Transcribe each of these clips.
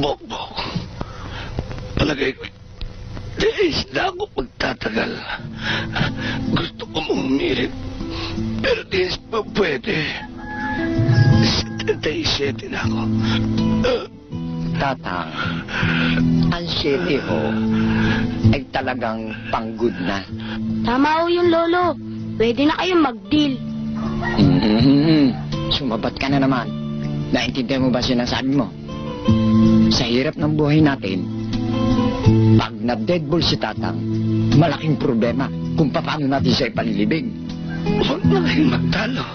Bokbok. Palagay ko, days na ako magtatagal. Gusto ko mong umirit. Pero di pa pwede. 77 na ako. Tatang, ang 7 ho ay talagang panggod na. Tama ho yung lolo. Pwede na kayong mag-deal. Sumabat ka na naman. Naintindihan mo ba sinasabi mo? Sa hirap ng buhay natin, pag na-deadball si Tatang, malaking problema kung paano natin siya ipalilibing. Huwag na kayong magtalo.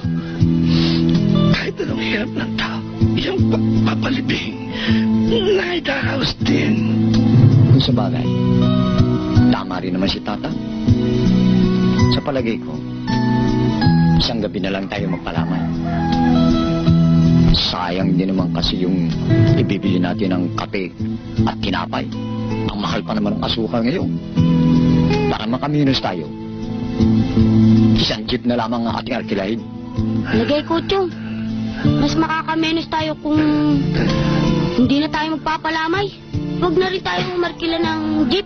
Kahit anong hirap ng tao, yung papalibing, naidaraos din. Kung sa bagay, tama rin naman si Tatang. Sa palagay ko, isang gabi na lang tayo magpalaman. Sayang din naman kasi yung ibibili natin ng kape at tinapay. Ang mahal pa naman ng asukal ngayon. Para makaminos tayo, isang jeep na lamang ang ating arkilahin. Lagay ko, Chong. Mas makakamenos tayo kung hindi na tayo magpapalamay. Huwag na rin tayo umarkila ng jeep.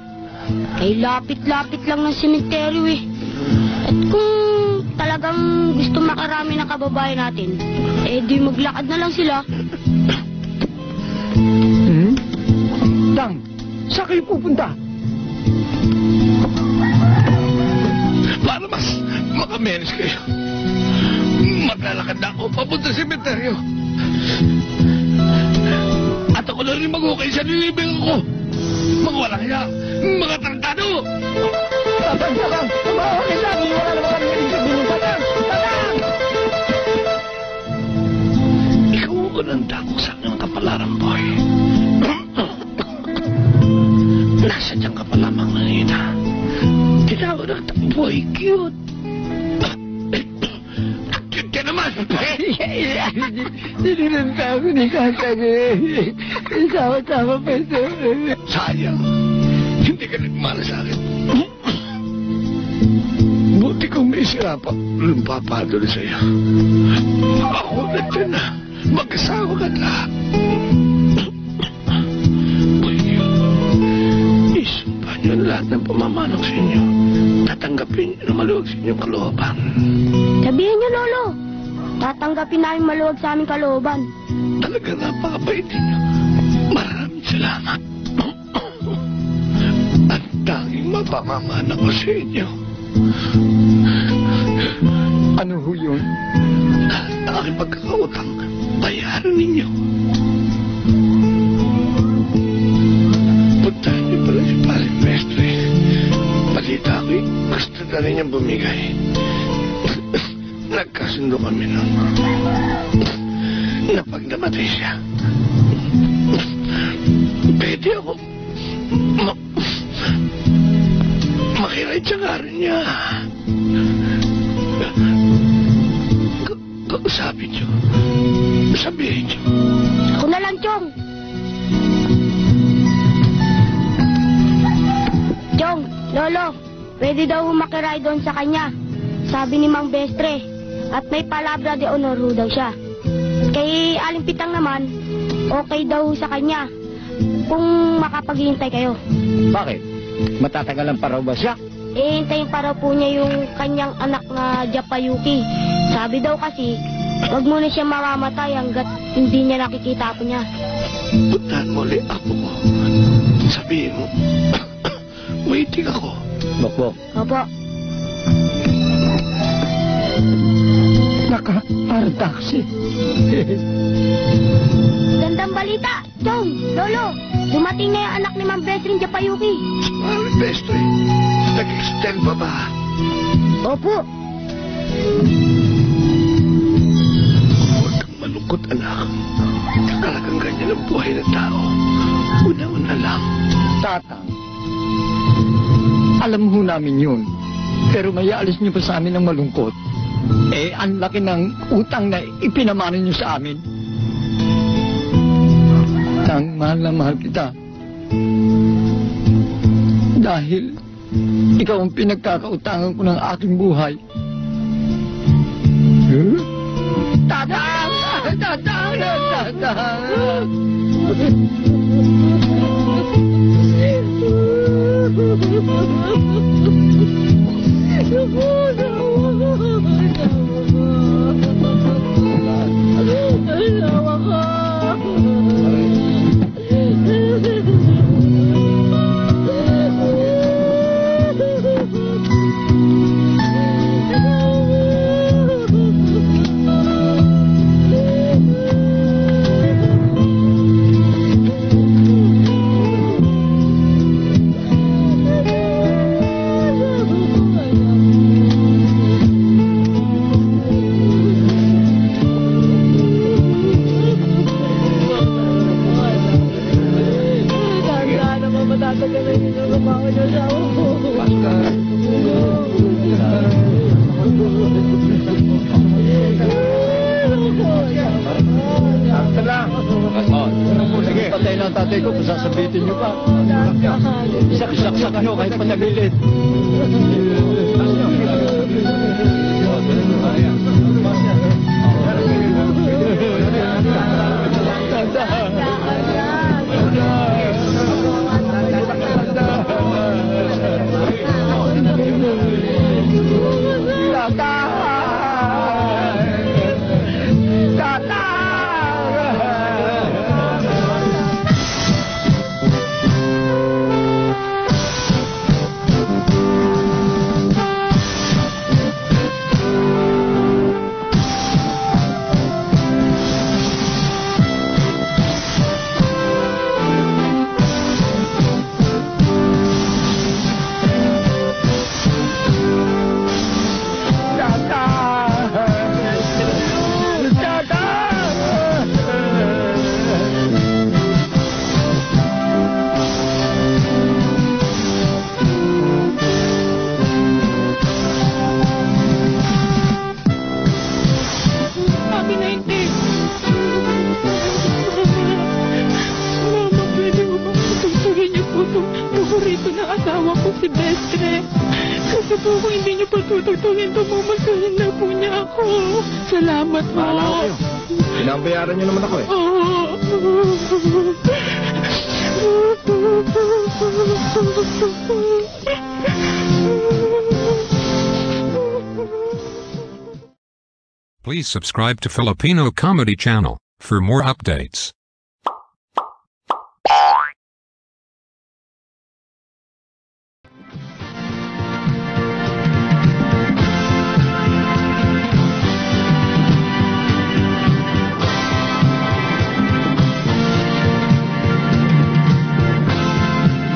Kay lapit-lapit lang ng sementeryo eh. At kung talagang gusto makarami ng kababayan natin, eh di maglakad na lang sila. Tang, saan kayo pupunta? Para mas makamenos kayo. Maglalakad na ako papunta sa sementeryo. At ako na rin mag-ukay sa nilibing ko. Mga walang hiya, mga tarantado. Tatang, tumawa ka lang. Wala naman kami nilibing. Tatang! Ikaw ang unang dako sa akin ng kapalaran, boy. Nasa dyan ka pa lamang nanina. Tinawag ng boy, cute. Cute ka naman. Sinilanta ako ni Tatang eh. Sama-sama pa ito. Sayang. Hindi ka nagmana sa akin. Buti kong may sirapa. Lumpapadol sa'yo. Ako na dyan na. Mag-asawa ka na. Boy, isumpa niyo lahat ng pamamanok sa inyo. Tatanggapin niyo na maluwag sa inyong kalooban. Sabihin niyo, Lolo. Tatanggapin namin maluwag sa aming kalooban. Talaga napakabait niyo. Maraming salamat. At tanging mapamamana ko sa inyo. Ano ho yun? Ang aking pagkakautang, bayaran ninyo. Puntahan niyo pala si Paring Mestre. Balita ko'y gusto na rin niyang bumigay. Nagkasundo kami nun. Na pag namatay siya, pwede ako makiray tsagaran niya. Kausapin niyo. Sabihin niyo. Ako na lang, Chong. Chong, Lolo, pwede daw makiray doon sa kanya. Sabi ni Mang Bestre. At may palabra de honor daw siya. Kay Aling Pitang naman, okay daw sa kanya. Kung makapaghihintay kayo. Bakit? Matatagalan pa raw ba siya? Hintayin pa raw po niya yung kanyang anak na Japayuki. Sabi daw kasi, wag muna siya mamamatay hanggat hindi niya nakikita po niya. Puntahan mo ulit ako mo. Sabihin mo, waiting ako. Bokbok. Opo. Naka-taxi. Gandang balita, Chong, Lolo. Dumating na yung anak ni Mang Besring Japayuki. Ang best eh. Nag-extend pa ba? Opo. Huwag kang malungkot, anak. Talagang ganyan ang buhay ng tao. Una-una lang. Tatang, alam ho namin yun. Pero may alis niyo pa sa amin ng malungkot. Eh, ang laki ng utang na ipinamana niyo sa amin. Tang, mahal na mahal kita. Dahil ikaw ang pinagkakautangan ko ng aking buhay. Huh? Tatang! Tatang! Tatang! tatagalan niyo na lumawa niyo sa ako. Sakta lang. Sige, patay na ang tatay ko, pasasabitin niyo pa. Isak-isak nyo kahit panagilid. Si Bestre. Kasi po kung hindi niyo patutugtugin, pamamasahin na po niya ako. Salamat po. Bahala kayo. Pinabayaran niyo naman ako eh. Please subscribe to Filipino Comedy Channel for more updates.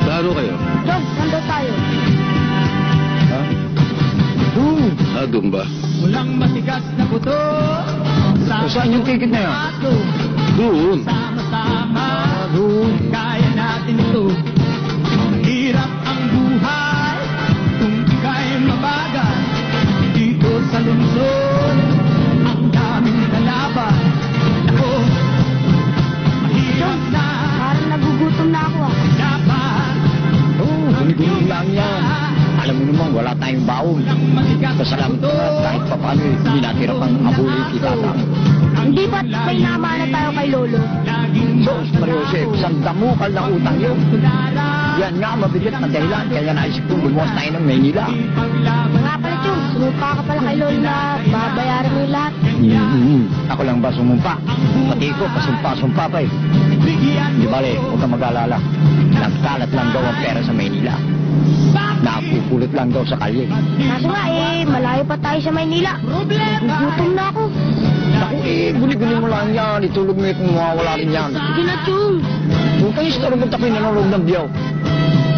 Laro kayo? John, nandun tayo. Ha? Doon. Doon ba? Walang matigas na buto. Saan yung ticket na yan? Doon. Sama-sama. Doon. Kaya natin ito. Hirap ang buhay. Kung ika'y mabagal. Dito sa lungsod. Ang daming kalaban. Ako. Mahirap na. Parang nagugutom na ako ah. Dapat. Guni-guni lang yan. Alam mo naman, wala tayong baon. Pasalamat ka kahit pa paano eh. Hindi natira pang abuli kita lang. Hindi ba't may namana tayo kay Lolo? Sos, Mariosep, sandamukal na utang yun. Yan nga, mabigat na dahilan. Kaya naisip kong lumuwas tayo ng Maynila. Nga pala, Chong, sumumpa ka pala kay Lolo na babayaran mo yung lahat. Ako lang ba sumumpa? Pati ko, pasumpa-sumpa pa eh. Di bale, huwag kang mag-alala. Nagkalat lang daw ang pera sa Maynila. Nakapupulot lang daw sa kalye. Kaso nga eh, malayo pa tayo sa Maynila. Nagugutom na ako. Naku eh, guli-guli mo lang yan. Itulog mo kung mawawala rin yan. Sige na, Chong. Kung kayo sa tarungan tako'y nanonood ng biyaw.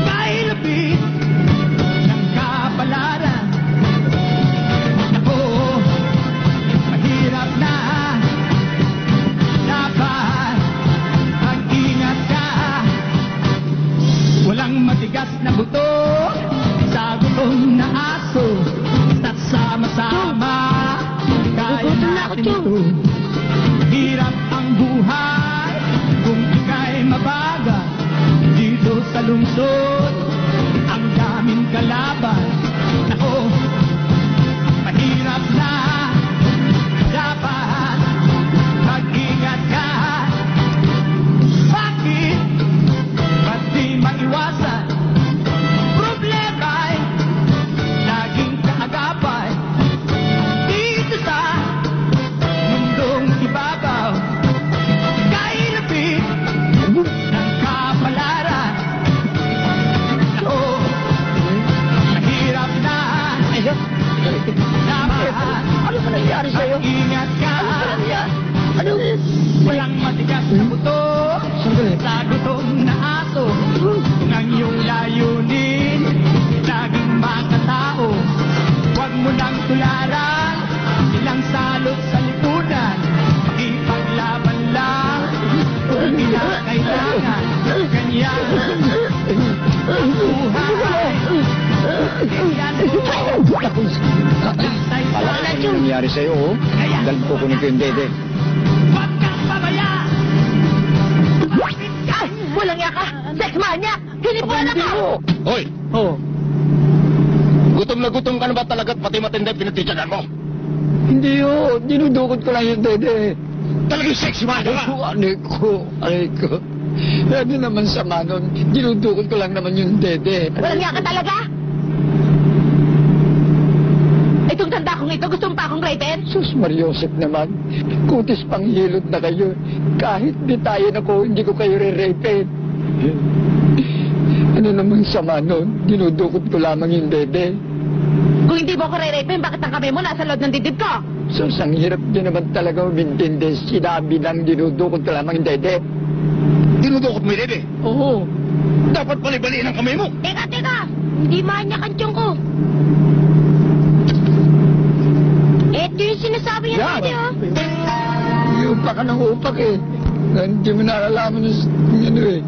Kailapit ng kapalaran. Ako, mahirap na. Dapat mag-ingat ka. Walang matigas na buto sa gutom na aso. At sama-sama kaya natin ito. Hirap ang buhay kung ika'y mabaga. Dito sa lungsod ang daming kalaban. Ako, mahirap na. Dapat mag-ingat ka. Bakit? Ba't di maiwasan? Problema'y laging kaagapay. Dito sa mundong ibabaw, kailapit ng kapalaran. Ako, mahirap na. Dapat Ano ba nangyari sa'yo? mag-ingat ka. Ano? Walang matigas na buto sa gutom na aso. Kung ang iyong layunin laging makatao, huwag mo nang tularan silang salot sa lipunan. Ipaglaban lang kung kinakailangan. Ganyan nangyari sa'yo, oh. Dahil kukunin ko yung dede. Huwag kang pabaya! Ay! Walang yaka! Sex maniac! Hinipuan ako! Hoy! Oh. Gutom na gutom ka na ba talaga at pati matindi pinatitsagan mo? Hindi, oh. Dinudukot ko lang yung dede. Talagang sexy man ka! Aray ko. Ano naman sama nun? Dinudukot ko lang naman yung dede. Walang yaka talaga! Itong tanda kong ito, gusto mo pa akong rapin? Sus Mariosep naman. Kutis pang hilot na kayo. Kahit bitayin ako, hindi ko kayo re-rape. Ano namang sama nun? Dinudukot ko lamang yung dede. Kung hindi mo ako re-rapin, bakit ang kamay mo nasa loob ng dibdib ko? Sus, ang hirap din naman talaga umintindi. Sinabi lang dinudukot ko lamang yung dede. Dinudukot mo yung dede. Oo. Dapat bali-baliin ang kamay mo. Teka! Hindi manyak ang tiyong ko. Ito yung sinasabi niya Yan. dati, oh. Upak ka ng upak eh. Hindi mo nalalaman ng ano eh.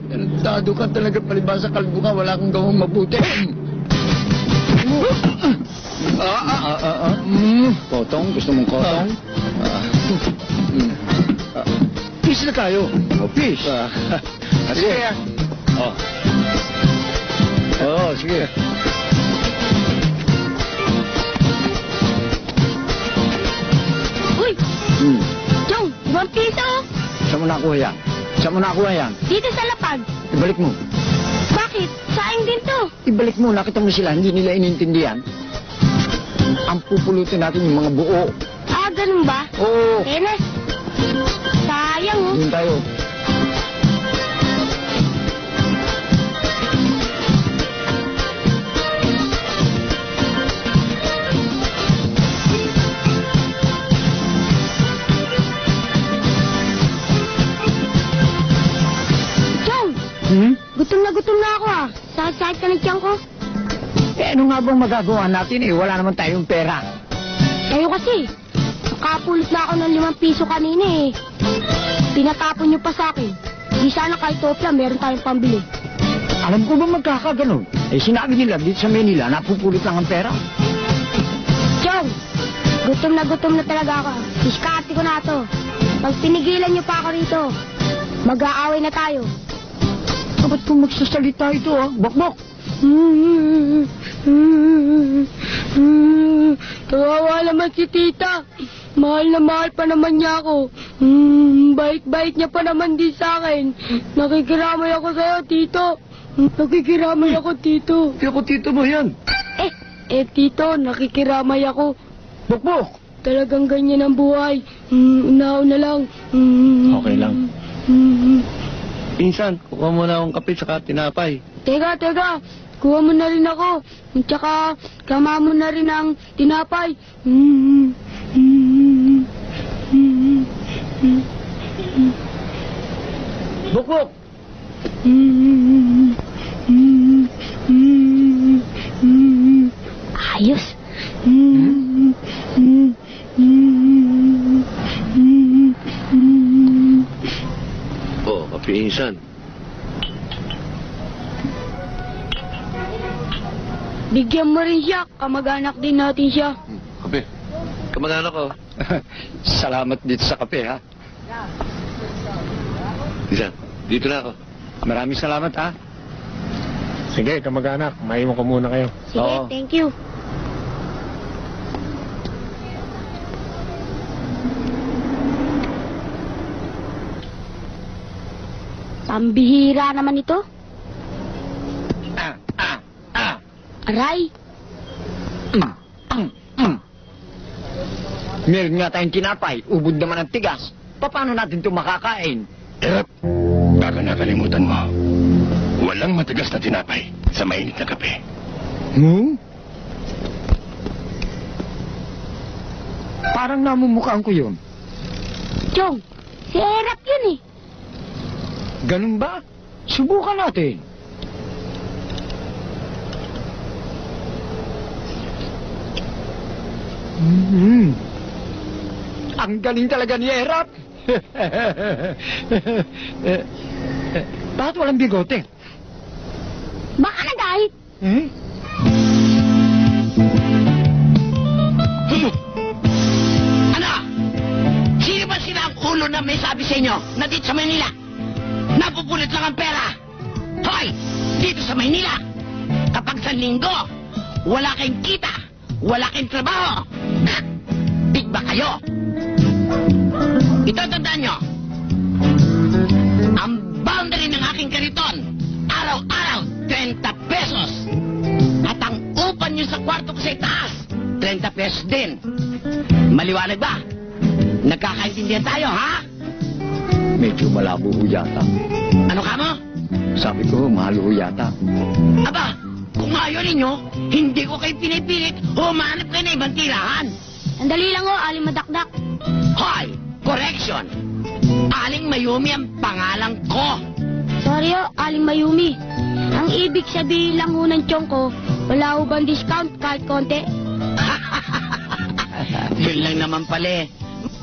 Tarantado ka talaga, palibasa kalbo ka, wala kang gawang mabuti. Kotong, gusto mong kotong? Peace na tayo. Oh, peace. Sige. Oh. Oh, sige. Uy! Chong, 5 piso! Saan mo nakuha yan? Saan mo nakuha yan? Dito sa lapag. Ibalik mo. Bakit? Saing din to. Ibalik mo, nakita mo sila, hindi nila inintindihan. Ang pupulutin natin yung mga buo. Ah, ganun ba? Oo. Enes, sayang, oh. Yun tayo. Chong, gutom na ako, ah. Sakit-sakit ka ng tiyan ko. Eh, ano nga bang magagawa natin eh? Wala naman tayong pera. Kayo kasi, nakapulot na ako ng 5 piso kanina, eh. Tinatapon niyo pa sa akin. Di sana kahit topla, meron tayong pambili. Alam ko ba magkakaganon? Eh, sinabi nila dito sa Manila, napupulot lang ang pera. Chong, gutom na talaga ako. Diskarte ko na to. Pag pinigilan niyo pa ako rito, mag-aaway na tayo. Ba't kung magsasalita ito, ah? Bok-bok! Kawawa naman si tita. Mahal na mahal pa naman niya ako. Bait-bait niya pa naman din sa akin. Nakikiramay ako sa'yo, tito. Nakikiramay ako, tito. Hindi ako tito mo yan. Tito, nakikiramay ako. Bok-bok! Talagang ganyan ang buhay. Una lang. Okay lang. Pinsan, kuha mo na akong kape saka tinapay. Teka. Kuha mo na rin ako. Tsaka, kama mo na rin ang tinapay. Bok-bok! Ayos. Oh, kapinsan. Bigyan mo rin siya. Kamag-anak din natin siya. Kape. Kamag-anak ko. Salamat dito sa kape, ha? Pinsan, dito na ako. Maraming salamat, ha? Sige, kamag-anak. Maiwan ko muna kayo. Sige, Oo. thank you. Pambihira naman ito. Aray, Meron nga tayong tinapay, ubod naman ang tigas. Paano natin ito makakain? Erap, baka nakalimutan mo. Walang matigas na tinapay sa mainit na kape. Parang namumukhaan ko yun. Chong, si Erap yun eh. Ganun ba? Subukan natin. Ang galing talaga ni Erap. Bakit walang bigote? Baka nagahit. ulo na may sabi sa inyo na dito sa Maynila, napupulit lang ang pera. Hoy! Dito sa Maynila, kapag sa linggo, wala kayong kita, wala kayong trabaho. Big ba kayo? Ito tandaan nyo. Ang boundary ng aking kariton, araw-araw, 30 pesos. At ang upan nyo sa kwarto ko sa itaas, 30 pesos din. Maliwanag ba? Nagkakaintindihan tayo, ha? Medyo malabo ho yata. Ano ka mo? Sabi ko, mahal ho yata. Aba, kung ayaw ninyo, hindi ko kayo pinipilit, humanap kayo na ibang tirahan. Sandali lang ho, Aling Madakdak. Hoy! Correction! Aling Mayumi ang pangalan ko. Sorry ho, Aling Mayumi. Ang ibig sabihin lang ho ng tiyong ko, wala ho bang discount kahit konti? Yun lang naman pala.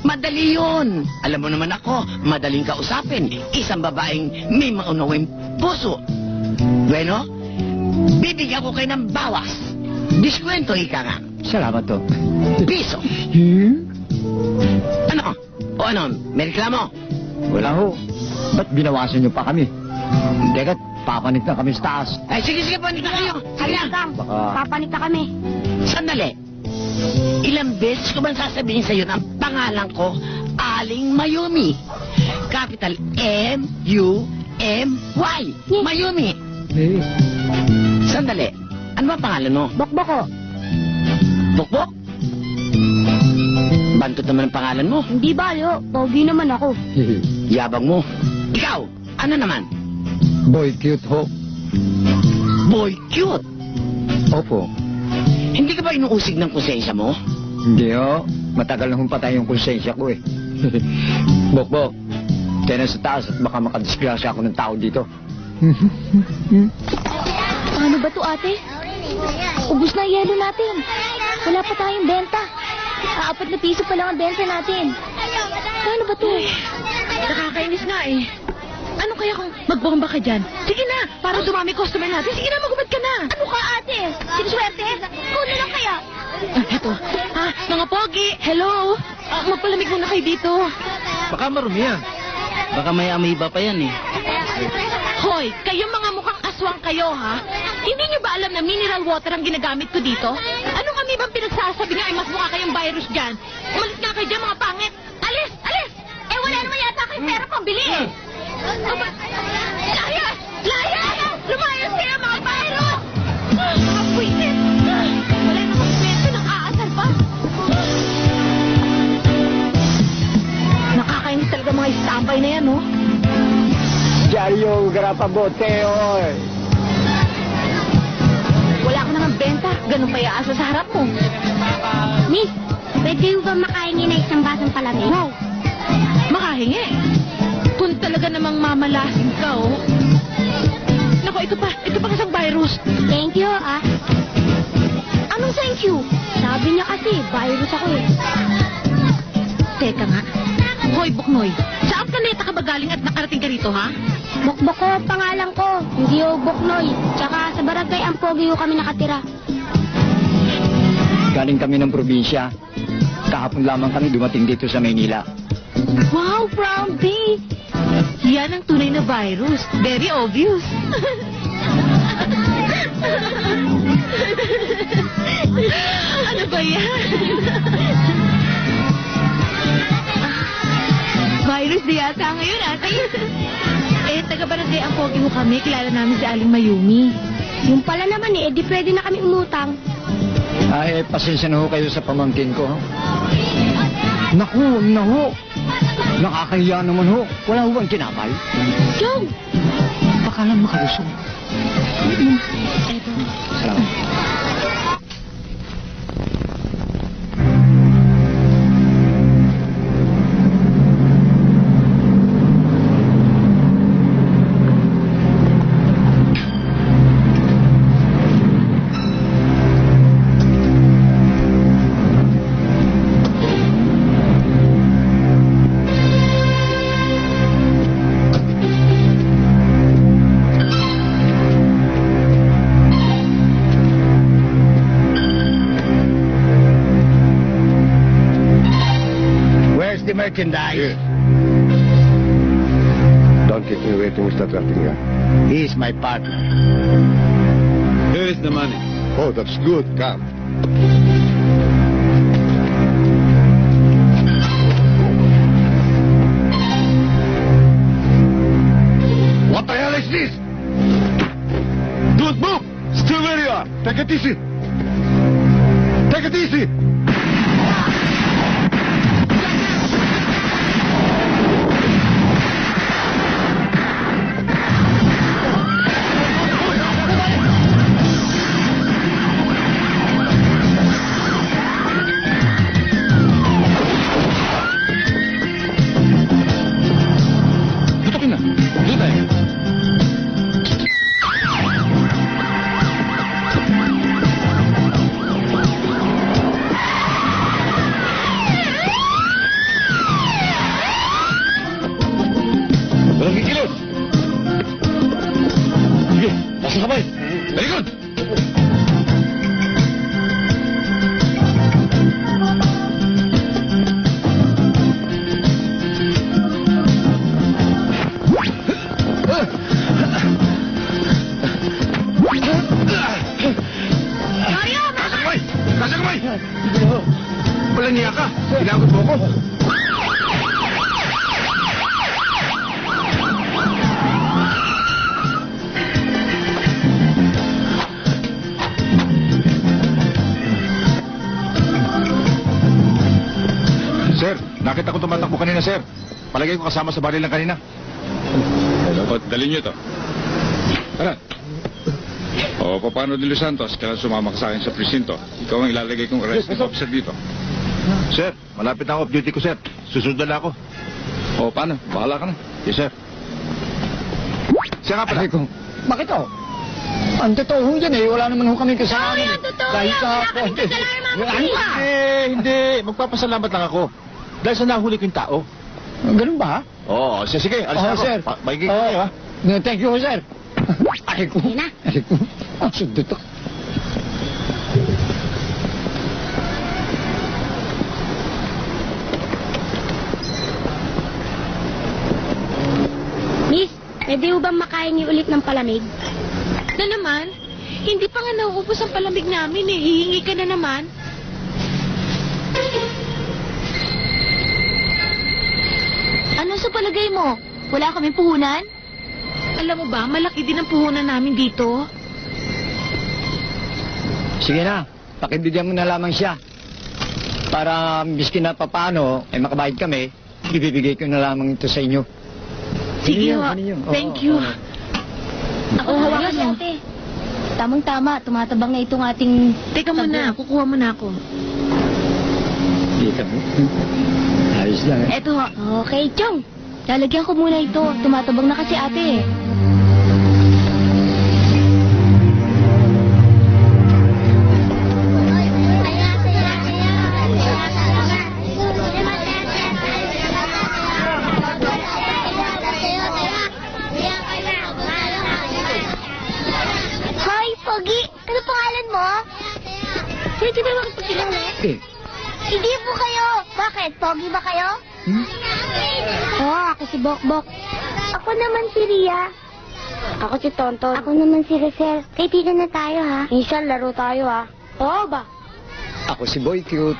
Madali yun. Alam mo naman ako, madaling kausapin. Isang babaeng may maunawing puso. Bueno, bibigyan ko kayo ng bawas. Diskwento, ika nga. Salamat to. Piso. Ano? O ano, may reklamo? Wala ho. Ba't binawasan niyo pa kami? Teka, papanik na kami sa taas. Ay, sige, panik na kayo. Kaya, Gang, Baka- papanik na kami. sandali. Ilang beses ko bang sasabihin sa'yo na ang pangalan ko, Aling Mayumi. Capital M-U-M-Y. Mayumi. Eh, Sandali. Ano ba pangalan mo? Bokboko, Bukbok? Bantot naman ang pangalan mo. hindi bali ho, pogi naman ako. Yabang mo. Ikaw, ano naman? Boy, cute ho. Boy cute. Opo. Hindi ka ba inuusig ng konsensya mo? Hindi ho. Matagal na hong patay yung konsensya ko eh. Bok, tena sa taas at baka makadisgrasya ako ng tao dito. Paano ba to, ate? Ubus na yelo natin. Wala pa tayong benta. 4 na piso pa lang ang benta natin. Paano ba to? Nakakainis nga eh. Ano kaya kung magbomba ka dyan? Sige na, para dumami customer natin. Sige na, magubad ka na. Ano ka, ate? Sinuswerte? Kuno lang kaya. Eto. Mga pogi, hello. Magpalamig muna kayo dito. Baka marumi yan. Baka may amoeba pa yan eh. Hoy, kayo mga mukhang aswang kayo, ha? Hindi niyo ba alam na mineral water ang ginagamit ko dito? Anong kami bang pinagsasabi niyo ay mas mukha kayong virus dyan? Umalis nga kayo dyan, mga pangit. Alis! Alis! Eh, wala naman yata kayong pera pambili eh. Layas! Layas! Lumayas kayo, mga virus! Mga puwisit! Wala namang kwento, nang-aasar pa. Nakakainis talaga mga istambay na yan, oh. Diaryo, garapa bote, oy. Wala ka namang benta. Ganun pa iaasa sa harap mo. Miss, pwede yung ba makahingi na isang basong palamig? Wow! Makahingi. Kung talaga namang mamalasin ka, oh. Nako, ito pa isang virus. Thank you, ah. Anong thank you? Sabi niya kasi, virus ako eh. Teka nga. Hoy, Buknoy. Saan planeta ka ba galing at nakarating ka rito, ha? Bokboko, pangalan ko. Hindi ho Boknoy. Tsaka sa barangay Ampogi ho kami nakatira. Galing kami ng probinsya. Kahapon lamang kami dumating dito sa Maynila. Wow, brown bee! Yan ang tunay na virus. Very obvious. Ano ba yan? Virus di yata ngayon, ate. Taga-barangay ang pogi ho kami. Kilala namin si Aling Mayumi. Yung pala naman eh, di pwede na kami umutang. Ay, pasensya na ho kayo sa pamangkin ko. Naku, na ho. Nakakahiya naman ho. Wala ho bang tinapay? Chong! Baka lang makalusog. Eto. Salamat. Merchandise. waiting, Mr. Trattinga. He is my partner. Here is the money. Oh, that's good. Come. What the hell is this? Don't move! Stay where you are. Take it easy. Take it easy. Tutukin na. Doon tayo. Walang kikilos. Sige, nasa kamay. Talikod! Nasa kamay! Nasa kamay! Walang niya ka. Ginagot mo ko. Sir, nakita ko tumatakbo kanina, sir. Palagay ko kasama sa baril lang kanina. O, dalhin niyo to. Tara. O, paano de Los Santos? Kailan sumama ka sa akin sa presinto? Ikaw ang ilalagay kong arresting officer dito. Sir, malapit na ako off duty ko, sir. Susunod na ako. O, paano? Bahala ka na. Yes, sir. Siya nga pala. Aray ko, bakit ako? Ang totoo ho yan eh, wala naman ho kami kasama. Oo, yan, totoo Dahil yan. sa Wala kami kasalanan, Mama Maria. Hindi. Magpapasalamat lang ako. Dahil sa nahuli ko yung tao. Ganun ba? Oo, sige. Alis na ako. sir. Magiging ko kayo, ha? No, thank you, sir. Aray ko. Sige na. Aray ko. Ang sundo to. Miss, pwede mo bang makahingi ulit ng palamig? Na naman? Hindi pa nga nauubos ang palamig namin eh. Hihingi ka na naman. Ano sa palagay mo? Wala kaming puhunan? Alam mo ba, malaki din ang puhunan namin dito. Sige na, pakibigyan mo na lamang siya. Para miskin na papaano, ay makabayad kami, ibibigay ko na lamang ito sa inyo. Sige Ano ho. yun? Thank you. Ako hawakan mo. Tamang-tama, tumatabang na itong ating... Teka muna, kukuha mo na ako. Kita mo? Ayos lang eh. Eto ho. Okay, Chong. Lalagyan ko muna ito. Tumatabang na kasi ate eh. Hoy, Pogi! Ano pangalan mo? Pwede ba makipagkilala? Eh, Hindi po kayo. Bakit? Pogi ba kayo? Oo, ako si Bokbok. Ako naman si Ria. Ako si Tonton. Ako naman si Rosel. Kaibigan na tayo, ha? Minsan laro tayo ha. Oo ba? ako si Boy Cute.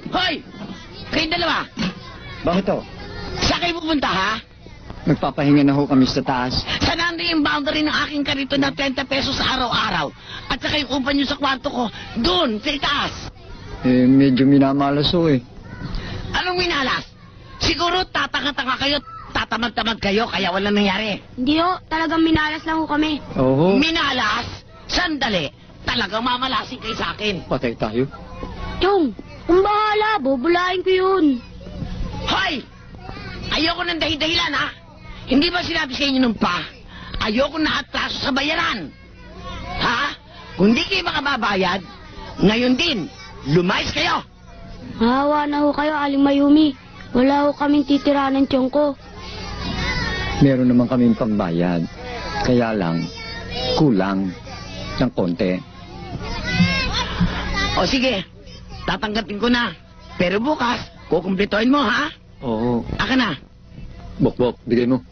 Hoy! Kayong dalawa, Bakit to? saan kayo pupunta, ha? Nagpapahinga na ho kami sa taas. Saan nandun yung boundary ng aking karito na 30 pesos sa araw-araw? At saka yung upan nyo sa kwarto ko, doon, sa itaas. Eh, medyo minamalas ho eh. Anong minalas? Siguro tatanga-tanga kayo, tatamad-tamad kayo, kaya walang nangyari. Hindi ho, talagang minalas lang ho kami. Oo. Minalas? Sandali, talagang mamalasin kayo sa akin. Patay tayo. Chong, kung bahala, bubulain ko yun. Hoy! Ayoko ng dahi-dahilan, ha? Hindi ba sinabi sa inyo nung pa? Ayoko na atraso sa bayaran. Ha? Kung di kayo makababayad, ngayon din, lumayas kayo. Mahawa na ho kayo, Aling Mayumi. Wala ho kaming titira ng tiyong ko. Meron naman kaming pambayad. Kaya lang, kulang ng konti. O sige, tatanggapin ko na. Pero bukas, kukumpletohin mo, ha? Oo. Aka na. Bok, bigay mo.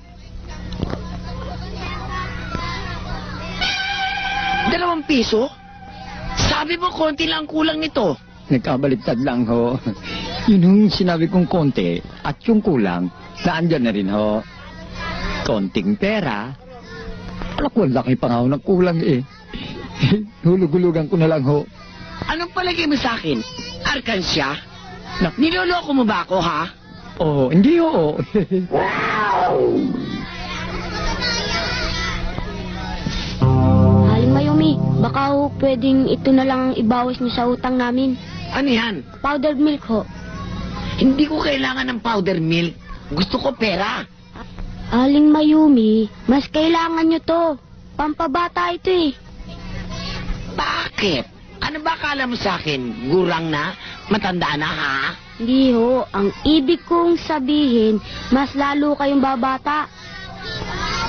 2 piso? Sabi mo, konti lang kulang nito. Nagkabaliktad lang ho. Yun yung sinabi kong konti at yung kulang, naandyan na rin ho. Konting pera. Alak, wala laki pa nga ho ng kulang eh. Hulug-hulugan ko na lang ho. Anong palagay mo sa akin? Arkansya? Niloloko mo ba ako, ha? Oo, hindi ho. Aling Mayumi, baka ho pwedeng ito na lang ang ibawas niyo sa utang namin. Ano yan? Powdered milk ho. Hindi ko kailangan ng powder milk. Gusto ko pera. Aling Mayumi, mas kailangan nyo to. Pampabata ito eh. Bakit? Ano ba akala mo sa akin? Gurang na? Matanda na, ha? Hindi ho, ang ibig kong sabihin, mas lalo kayong babata.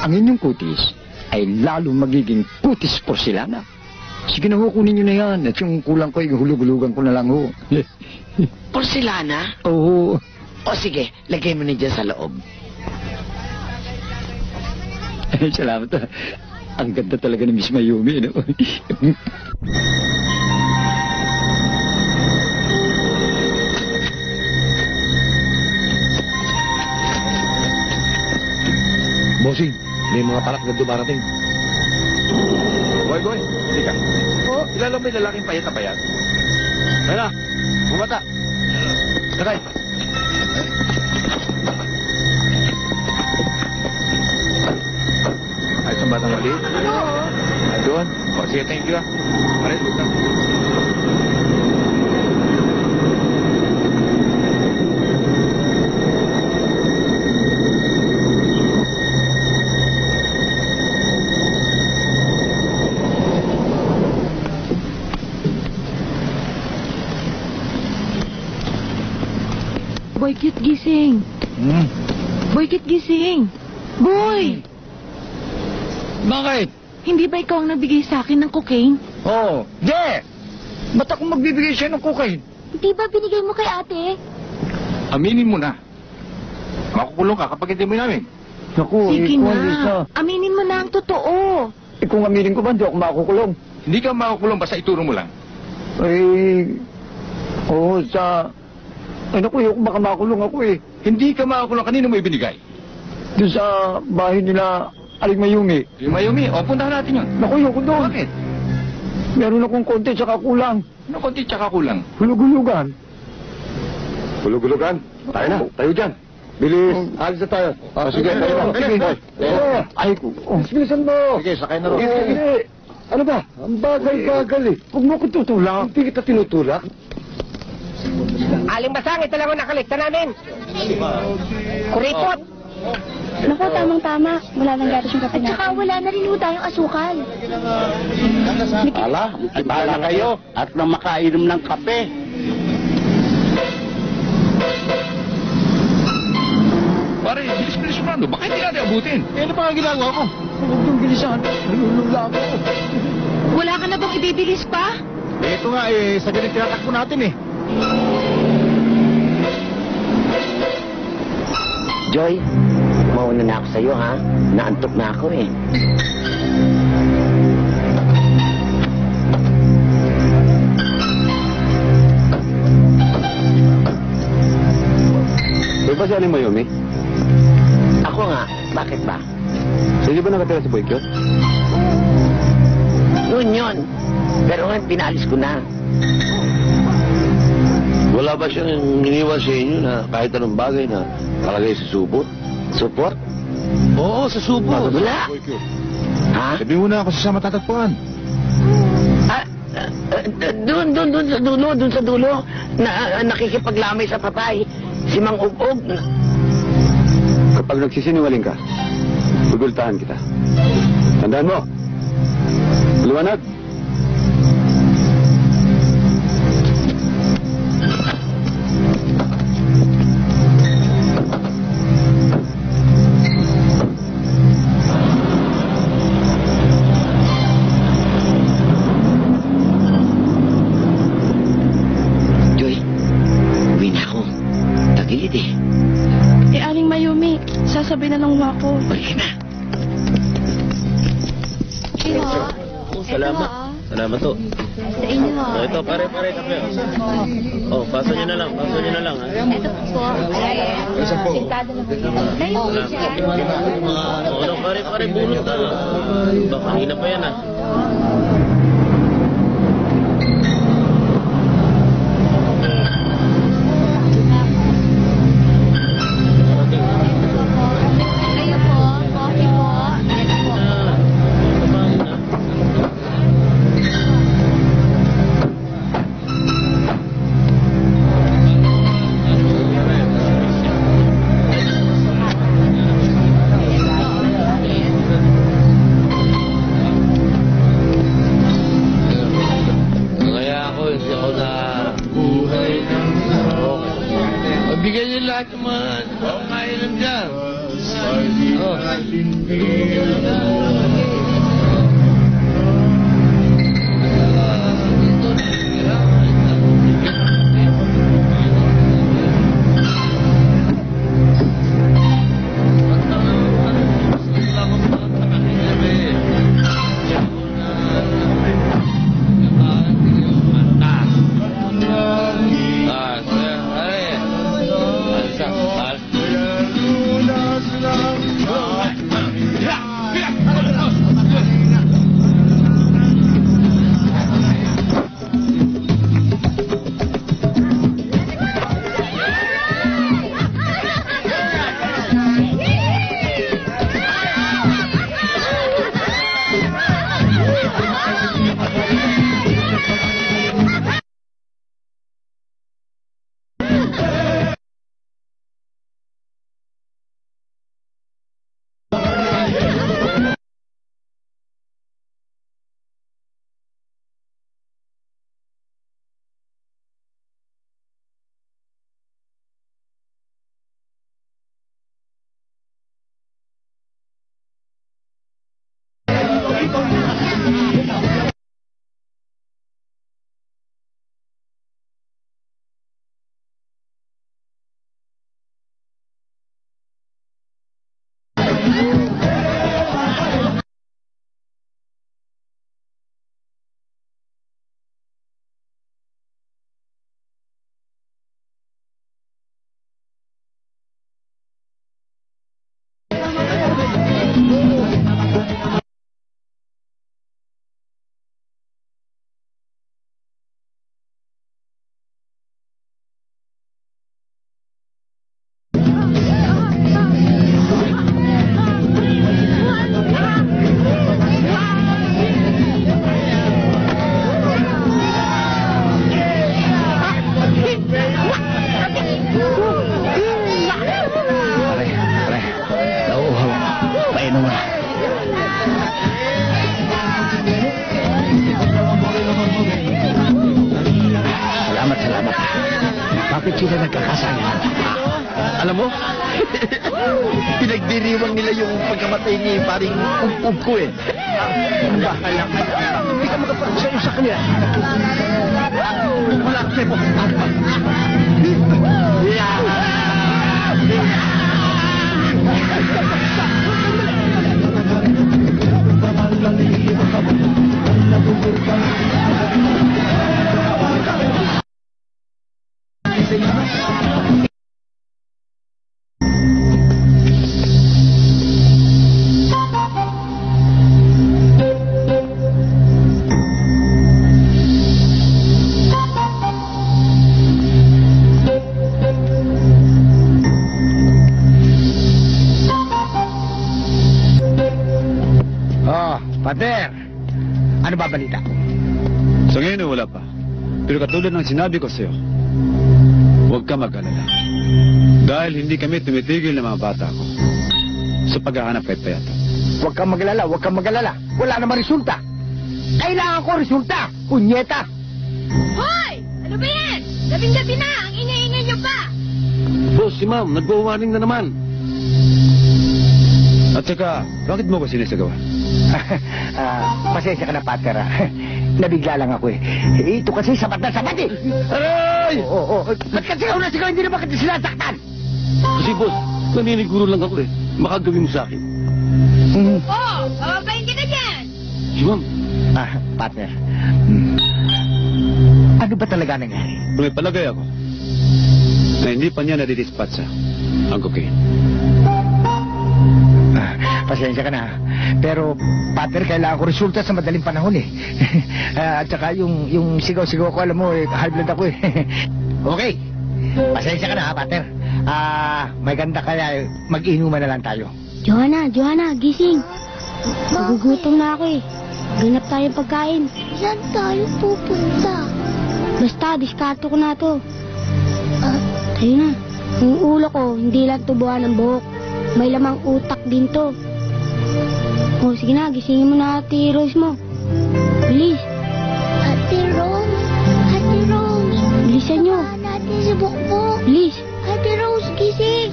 Ang inyong kutis ay lalo magiging kutis porcelana. Sige na ho, kunin nyo na yan. At yung kulang ko, hulug-hulugan ko na lang ho. Porcelana? Oo. O sige, lagay mo na dyan sa loob. Salamat. Ang ganda talaga ni Miss Mayumi. No? Bossing, may mga palak na dumarating. Boy, hindi ka. Oh, kilala mo yung lalaking payat na payat? Kaya, bumata. Sakay. Ay, itong batang maliit? Oo. Ay, doon. O, sige, thank you ah. Pares, huwag ka. Boy, cute gising. Boy, cute gising. Boy! Bakit? Hindi ba ikaw ang nagbigay sa akin ng cocaine? Oo. Di! Ba't ako magbibigay siya ng cocaine? Di ba binigay mo kay ate? Aminin mo na. Makukulong ka kapag hindi mo namin. Naku, Sige kung na. Lisa. Aminin mo na ang totoo. Kung aminin ko ba, hindi ako makukulong. Hindi ka makukulong basta ituro mo lang. Ay, oo, ay naku, ayoko baka makulong ako eh. Hindi ka makukulong. Kanino mo ibinigay? Doon sa bahay nila, Aling Mayumi. Yung Mayumi, o puntahan natin yun. Naku, ayoko doon. Bakit? Meron akong konti tsaka kulang. Ano konti tsaka kulang? Hulug-hulugan. Hulug-hulugan. Tayo na, tayo dyan. Bilis, alis na tayo. Sige, tayo na. Sige, Ay, bilisan mo. Sige, sakay na rin. Sige. Ano ba? Ang bagal-bagal eh. Huwag mo ko tutulak. Hindi kita tinutulak. Aling Basang, ito lang ang nakalikta namin. Kuripot. Naku, tamang-tama. Wala nang gatas yung kape natin. At saka wala na rin ho tayong asukal. Ala, bahala kayo at nang makainom ng kape. Pare, bilis-bilis mo ano? Bakit hindi natin abutin? ano pa ang ginagawa ko? Huwag yung bilisan. Nalulula ako. Wala ka na bang ibibilis pa? Ito nga eh, sa ganit tinatakbo natin eh. Joy, mauna na ako sa'yo, ha? Naantok na ako, eh. May ba si Aling Mayumi? Ako nga, bakit ba? Hindi ba nakatira sa Boykyot? Doon yun. Pero ngayon, pinalis ko na. Wala ba siyang iniwan sa inyo na kahit anong bagay na palagay sa supot? Supot? Oo, sa supot. Wala. Ha? Sabi mo na ako sa matatagpuan. Doon sa dulo, nakikipaglamay sa patay. Si Mang Ug-Ug. Kapag nagsisinungaling ka, gugultahan kita. Tandaan mo. Liwanag. Daddy. Aling Mayumi, sasabay na lang ako. Okay na. Salamat. Salamat to. Sa inyo ha. Ito, pare-pare kape. Oh, paso nyo na lang, ha? Ito po. Sintado na po. Ano, pare-pare, bunot ka. Baka hina pa yan, ha? Kayo po, coffee po. Ito po. Kaya ako, hindi ako na... Mabigyan niyo lahat ng mga kailan dyan. Oh. Salamat. Bakit sila nagkakasayang? Alam mo, pinagdiriwang nila yung pagkamatay ni paring ub ko eh. Bahala ka. Hindi ka makapagsaya sa kanila. Wala ka sa'yo. Pater, ano ba balita? Sa ngayon wala pa. Pero katulad ng sinabi ko sa'yo, huwag ka mag-alala. Dahil hindi kami tumitigil ng mga bata ko sa paghahanap kay Payata. Huwag kang magalala, huwag kang magalala. Wala namang resulta. Kailangan ko resulta, punyeta. Hoy! Ano ba yan? Gabing-gabi na! Ang ingay-ingay niyo pa! Boss, si ma'am, nagwa-warning na naman. At saka, bakit mo ko sinisagawa? Pasensya ka na, Pater. Nabigla lang ako eh. Ito kasi sapat na sapat eh. Aray! Oo. Ba't kasi ikaw na sigaw, hindi na bakit sinasaktan? Kasi boss, naniniguro lang ako eh. Makagawin mo sa akin. Oh, papapayin ka na dyan. Si ma'am, Partner. Ano ba talaga nangyari? may palagay ako na hindi pa niya nadidispatsa ang cocaine. Pasensya ka na. Pero, partner, kailangan ko resulta sa madaling panahon eh. At saka yung sigaw-sigaw ko, alam mo, high blood ako eh. Okay. Pasensya ka na, partner. May ganda kaya mag-inuman na lang tayo. Johanna, gising. Nagugutom na ako eh. Ganap tayong pagkain. Saan tayo pupunta? Basta, diskarto ko na to. Tayo na. Yung ulo ko, hindi lang tubuhan ng buhok. May lamang utak din to. O, sige na, gisingin mo na Ate Rose mo. Bilis. Ate Rose. Bilisan nyo. Baka natin si Bukbok. Bilis. Ate Rose, gising.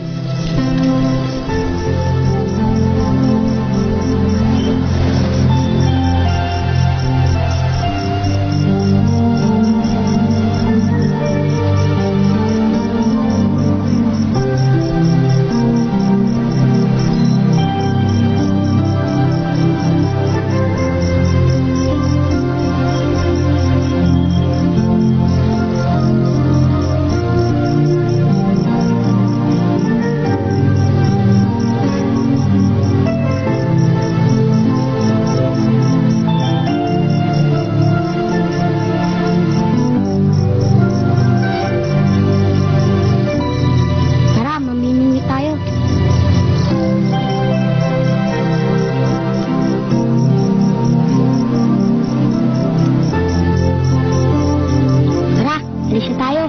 Tara, mamimingwit tayo. Tara, alis na tayo.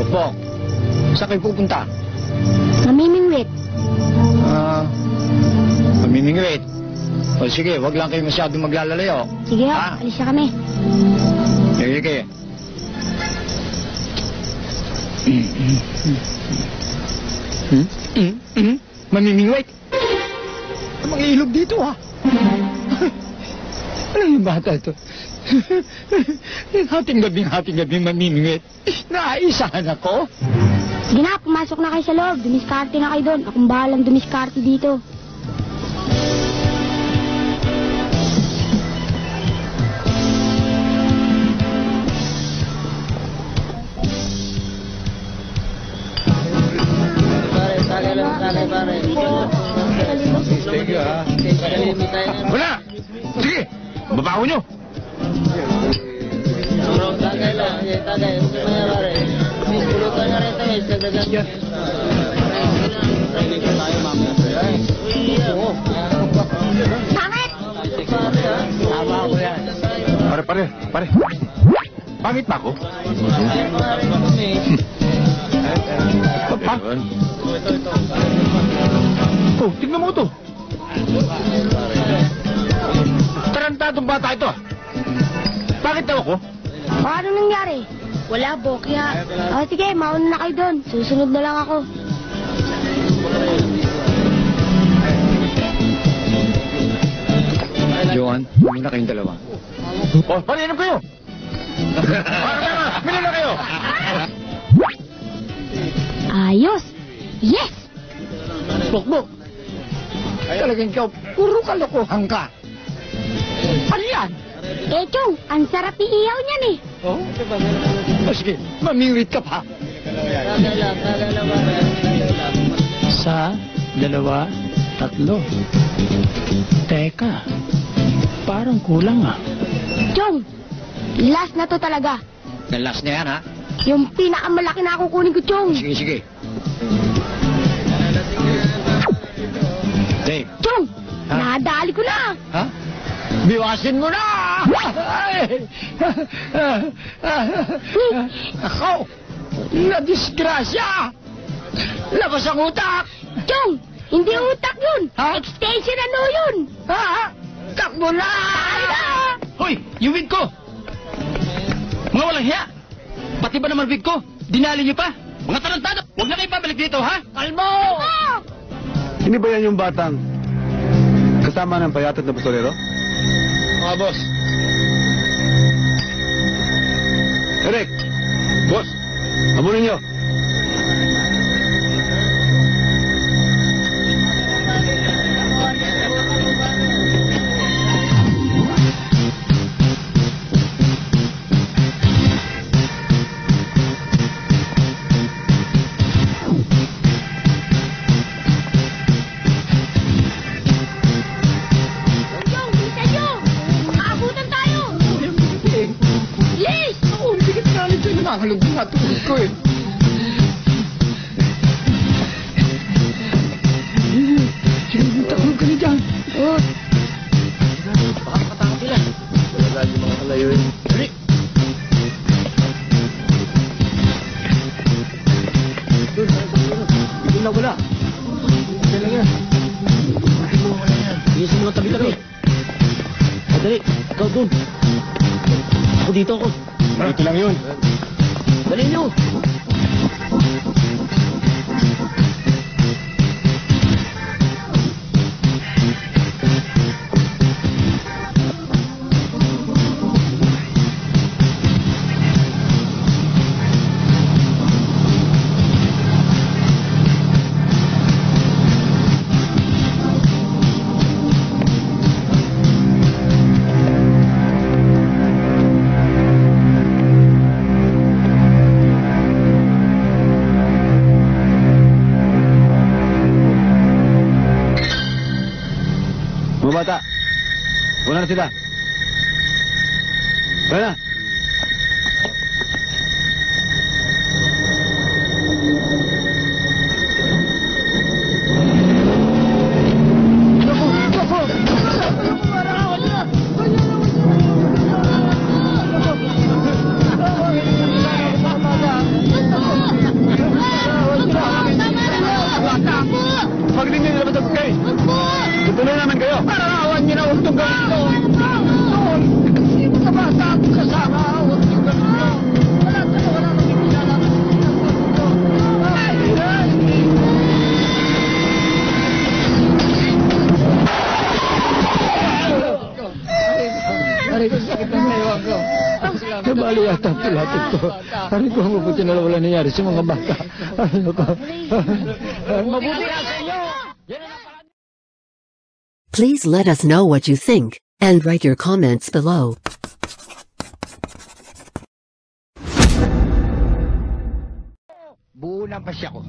Opo. Saan kayo pupunta? Mamimingwit. Mamimingwit. O sige, wag lang kayo masyadong maglalalayo. Sige ho, Ah. alis na kami. Sige. Mamimingwit. Mga ilog dito ha. Ano yung bata ito? hating gabing mamimingwit. Naisahan ako. Sige na, pumasok na kayo sa loob. Dumiskarte na kayo doon. Akong bahalang dumiskarte dito. Wala! Sige! Babaho nyo! Pangit! Pare. Pangit ba ako? Ha? Oh, tignan mo ito. Tarantadong bata ito. Bakit daw ako? Ano nangyari? Wala, Bokya. O sige, mauna na kayo doon. Susunod na lang ako. Johan, muna kayong dalawa. Oh, paninom kayo. Mili na kayo. Ayos! Yes! Bukbok. Talagang ikaw, puro kalokohan ka. Ano yan? Eh, Chong, ang sarap iiyaw niyan eh. Oh? O sige, mamingwit ka pa. Sa, dalawa, tatlo. Teka, parang kulang ah. Chong, last na to talaga. Nalas na yan, ha? Yung pinakamalaki na kukunin ko, Chong. Sige. Dave. Chong, Ha? nadali ko na. Ha? Biwasin mo na! Ako! Na-disgrasya! Labas ang utak! Chong, hindi utak yun. Ha? Extension ano yun. Ha? Takbo na! Hoy, yung wig ko! Mga walang hiya! Pati ba naman wig ko? Dinali niyo pa? Mga tarantado! Huwag na kayo pabalik dito, ha? Kalmo! Hindi ba yan yung batang kasama ng payatot na pistolero? Mga boss. Eric! Boss, Habulin niyo. Nakahalog na tulog ko eh. Sige, takot ka na dyan. Baka patang sila. Wala yung mga kalayuin. Dali. Doon, doon na wala. Dali lang yan. Iyasin mo ang tabi-tabi. Dali, ikaw doon. Ako dito ako. Dito lang yun. Dali nyo! Mga bata, wala na sila. Wala na. Pagdating nyo nila ba kayo? Tutuloy naman kayo. Parawan niyo na huwag itong gawin ito. Hindi mo sa bata ako kasama. Huwag itong gawin ito. Wala nang pinilalaman. Aray ko, sakit ng naiwan ko. Nabali yata ang pilatit ko. Aray ko, mabuti na wala nangyari sa mga bata. Aray ko. Mabuti na sa inyo. Please let us know what you think, and write your comments below. Buo ng pasya ko.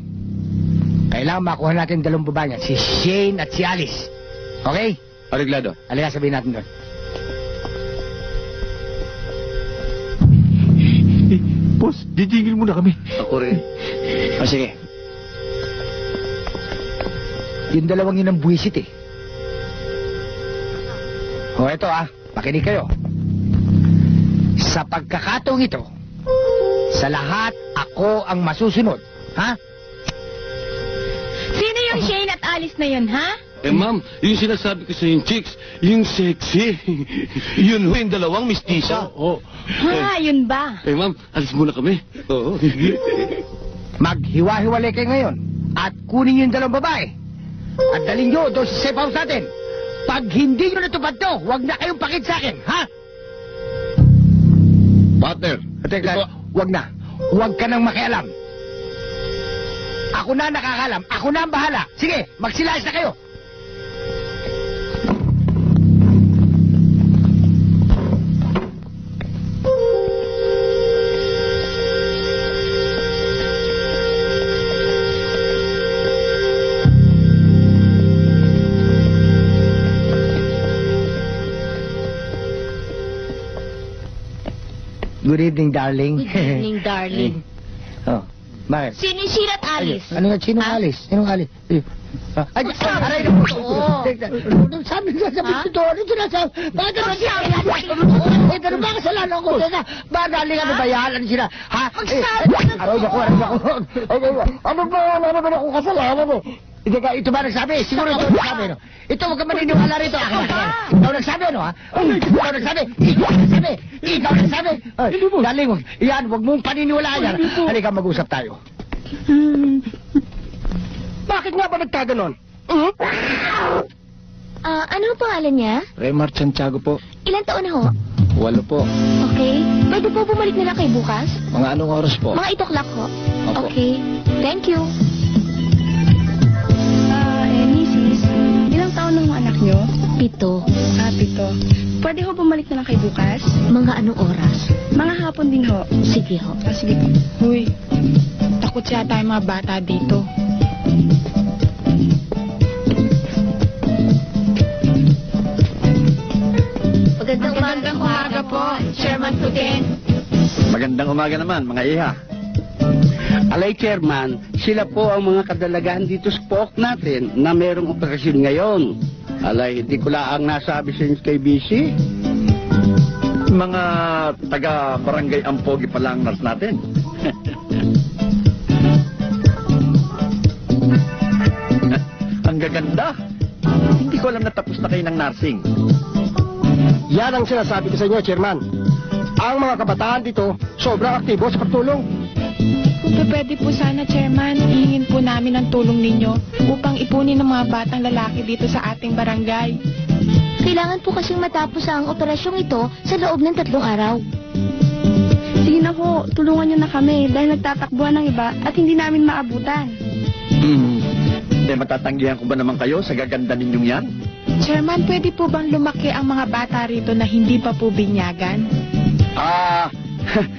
Kailangan makuha natin dalawang babae niya, si Shane at si Alice. Okay? Areglado. Halika, sabihin natin doon. Boss, jijingil muna kami. Ako rin. O sige. Yung dalawang yun ang buwisit eh. O eto makinig kayo. Sa pagkakataong ito, sa lahat ako ang masusunod. Ha? Sino yung Shane at Alice na yun, ha? Eh, ma'am, yung sinasabi ko sa yung chicks, yung sexy. Yun ho, yung dalawang mistisa. Oo. Yun ba? Eh, ma'am, alis muna kami. Oo. Maghiwa-hiwalay kayo ngayon at kunin yung dalawang babae at dalhin nyo doon sa safe house natin. Pag hindi nyo natupad to, huwag na kayong pakit sa akin, ha? Partner. Teka, huwag na. Huwag ka nang makialam. Ako na nakakalam. Ako na ang bahala. Sige, magsilayas na kayo. Good evening, darling. Good evening, darling. Oh, bakit? Sino yung Shane at Alice? Ano nga, sinong Alice? Sinong Alice? Ay, aray na po. Sabi nga sa pito, ano sinasabi? Bakit ano sinasabi? Ito na ba kasalanan ko? Ba, darling, ano ba yan? Ano sila? Ha? Aray na ko, aray na ko. Ano ba ako kasalanan mo? Ito ba nagsabi? Siguro ito nagsabi, no? Ito, huwag ka maniniwala rito. Ikaw nagsabi, ano, ha? Ikaw nagsabi. Ikaw nagsabi. Darling, huwag mong paniniwalaan yan. Halika, mag-usap tayo. Bakit nga ba nagkaganon? Ano ang pangalan niya? Raymar Santiago po. Ilan taon na ho? 8 po. Okay. Pwede po bumalik na lang kayo bukas? Mga anong oras po? Mga 8 o'clock po. Opo. Okay. Thank you. Mrs. Ilang taon ng anak nyo? 7. 7. Pwede ho bumalik na lang kayo bukas? Mga anong oras? Mga hapon din ho. Sige ho. Sige po. Uy, takot yata yung mga bata dito. Magandang umaga po, Chairman Putin. Magandang umaga naman, mga iha. Alay, Chairman, sila po ang mga kadalagaan dito sa POC natin na merong operasyon ngayon. Alay, hindi ko lang nasabi sa inyo kay BC. Mga taga-barangay Ampogi pa lang nurse natin. Ang gaganda. Hindi ko alam na tapos na kayo ng nursing. Yan ang sinasabi ko sa inyo, Chairman. Ang mga kabataan dito, sobrang aktibo sa pagtulong. Kung pwede po sana, Chairman, hihingin po namin ang tulong ninyo upang ipunin ng mga batang lalaki dito sa ating barangay. Kailangan po kasing matapos ang operasyong ito sa loob ng 3 araw. Sige na ho, tulungan nyo na kami dahil nagtatakbuhan ng iba at hindi namin maabutan. Matatanggihan ko ba naman kayo sa gaganda ninyong yan? Chairman, pwede po bang lumaki ang mga bata rito na hindi pa po binyagan?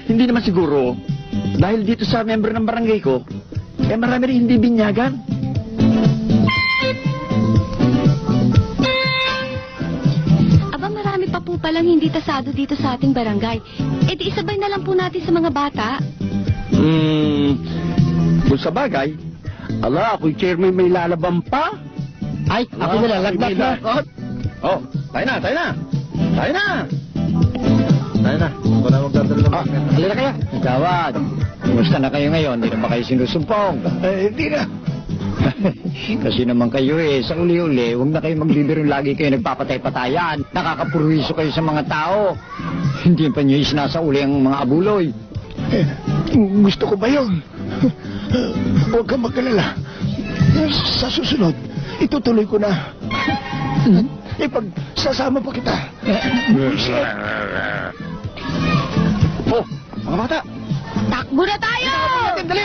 Hindi naman siguro. Dahil dito sa member ng barangay ko, marami rin hindi binyagan. Aba, marami pa po palang hindi tasado dito sa ating barangay. E di isabay na lang po natin sa mga bata. Kung sa bagay, Ako'y chairman may lalaban pa. Ay, ako nalalagnat na. Oh, tayo na. Tayo na. Ako na magdadala naman. Halina kaya. Gawad, kumusta na kayo ngayon? Hindi na ba kayo sinusumpong? Hindi na. Kasi naman kayo sa uli-uli, huwag na kayo maglibiro lagi kayo nagpapatay-patayan. Nakakapurwiso kayo sa mga tao. Hindi pa nyo isinasauli ang mga abuloy. Gusto ko ba yun? Huwag kang magkalala. Sa susunod, itutuloy ko na. Ipagsasama pa kita. Oh, mga bata. Takbo na tayo! Dali!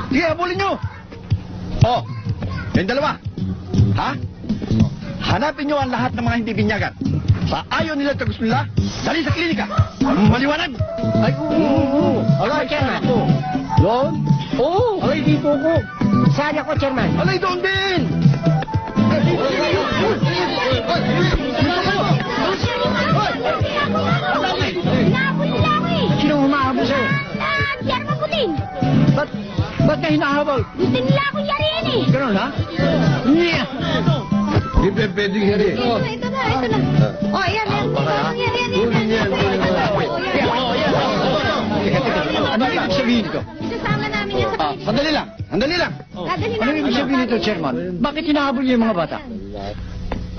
Sige, habulin nyo! Oh, yung dalawa. Ha? Hanapin nyo ang lahat ng mga hindi binyagan. Sa ayaw nila at gusto nila, dali sa klinika. Maliwanag! Ay, oo. Alay, Chairman. Doon? Oo. Alay, dito ko. Saan ako, Chairman? Alay, doon din! Sino humahabol sa'yo? Chairman Putin! Ba't ka hinahabol? Gusto nila akong yariin eh! Ganun, ha? Hindi pa pwedeng heri. Ito na. Oh, yan. Ano ibig sabihin ko? Isasama namin yan sa Sandali lang. Dadalhin Ano ibig sabihin nito, Chairman? Bakit hinahabol niyo yung mga bata?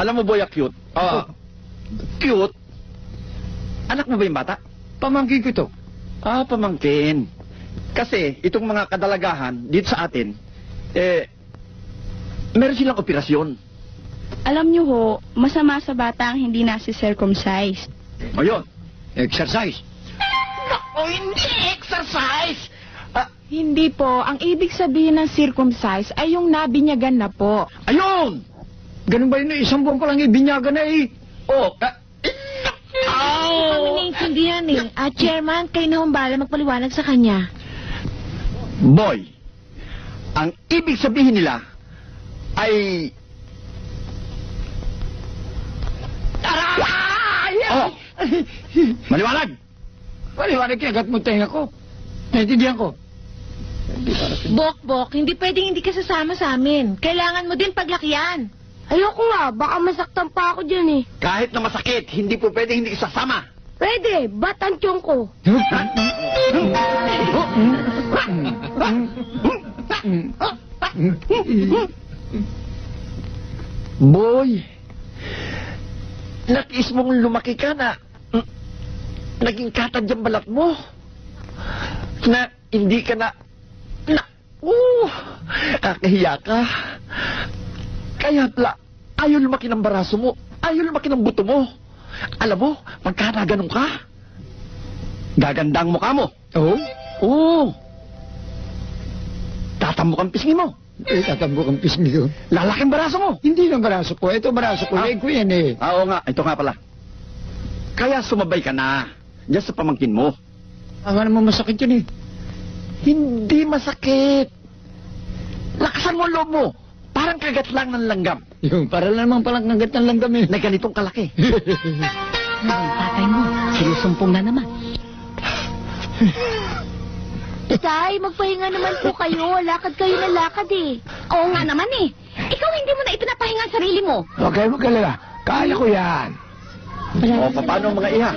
Alam mo, Boy, cute. Cute? Anak mo ba yung bata? Pamangkin ko ito. Pamangkin. Kasi itong mga kadalagahan dito sa atin, meron silang operasyon. Alam nyo ho, masama sa bata ang hindi nasi-circumcise. O yun, exercise. Hindi exercise! Hindi po. Ang ibig sabihin ng circumcise ay yung nabinyagan na po. Ayun! Ganun ba yun? Isang buwan ko lang ibinyagan na eh. Hindi kami naiintindihan eh. Chairman, kayo na humbala magpaliwanag sa kanya. Boy, ang ibig sabihin nila ay... Maliwanag! Maliwanag kaya agat mo tenga ko. Naintindihan ko. Bok, hindi pwedeng hindi ka sasama sa amin. Kailangan mo din paglakihan. Ayoko nga, baka masaktan pa ako dyan eh. Kahit na masakit, hindi po pwedeng hindi isasama. Pwede, ba't ang tiyong ko? Boy, natiis mong lumaki ka na naging katad yung balat mo. Na hindi ka na Oo, kakahiya ka. Kaya pala, ayaw lumaki ng baraso mo. Ayaw lumaki ng buto mo. Alam mo, pagka naganon ka, gaganda ang mukha mo. Oo? Oo. Tatambok ang pisngi mo. Tatambok ang pisngi ko. Lalaking baraso mo. Hindi lang baraso ko. Ito baraso ko. Leg ko yan eh. Oo nga, ito nga pala. Kaya sumabay ka na. Diyan sa pamangkin mo. Ang naman masakit yun eh. Hindi masakit. Lakasan mo ang loob mo. Parang kagat lang ng langgam. Yung para naman palang nagat ng langgam eh. Na ganitong kalaki. Ang tatay mo, sinusumpong na naman. Tay, magpahinga naman po kayo. Lakad kayo na lakad eh. Oo nga naman eh. Ikaw hindi mo na ipinapahinga ang sarili mo. Huwag kayo mag-alala. Kaya ko yan. O, paano mga iha?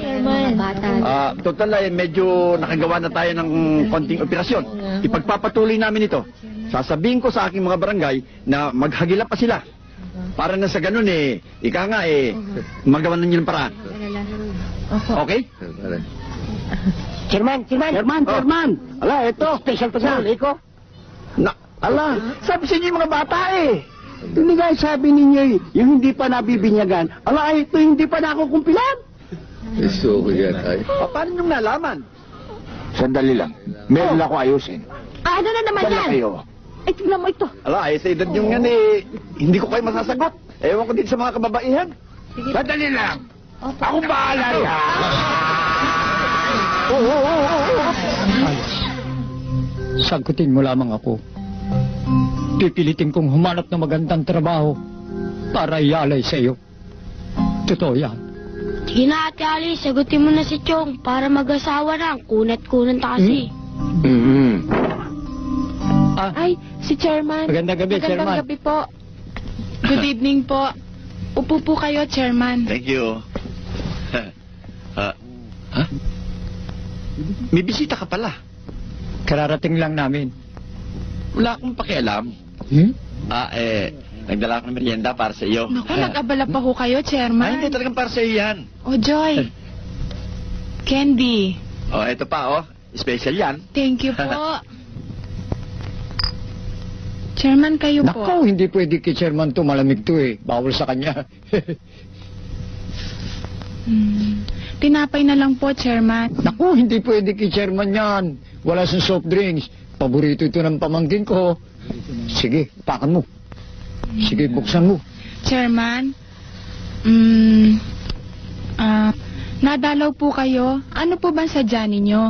Total na, medyo nakagawa na tayo ng konting operasyon. Ipagpapatuloy namin ito. Sasabihin ko sa aking mga barangay na maghagilap pa sila. Para na sa ganun eh, ika nga eh, magawa na nyo ng paraan. Okay? Chairman. Ala, ito, special pa sa ko. Ala, Sabi sa inyo yung mga bata eh. Hindi nga sabi ninyo eh, yung hindi pa nabibinyagan. Ala, ito hindi pa nakukumpilan. Gusto ko yan ay. Paano nyo nalaman? Sandali lang. Meron ako ayusin. Ano na naman Dala yan? kayo. Ay, tignan mo ito. Ala, sa edad yung yan eh, hindi ko kayo masasagot. Ewan ko din sa mga kababaihan. Sandali lang. Ako bahala yan. Sagutin mo lamang ako. Pipilitin kong humanap ng magandang trabaho para ialay sa iyo. Totoo yan. Sige na, Ate Ali, sagutin mo na si Chong para mag-asawa na. Kunat-kunat na kasi. Ay, si Chairman. Magandang gabi, Chairman. Magandang gabi po. Good evening po. Upo po kayo, Chairman. Thank you. May bisita ka pala. Kararating lang namin. Wala akong pakialam. Nagdala ako ng merienda para sa iyo. Naku, nag-abala pa ho kayo, Chairman. Hindi, talagang para sa iyo yan. Oh, Joy. Candy. Oh, ito pa, oh. Special yan. Thank you po. Chairman, kayo po. Nako, hindi pwede kay Chairman to. Malamig to eh. Bawal sa kanya. Tinapay na lang po, Chairman. Naku, hindi pwede kay Chairman yan. Wala sa soft drinks. Paborito ito ng pamangkin ko. Sige, pakan mo. Sige, buksan mo. Chairman, nadalaw po kayo. Ano po ba sadya ninyo?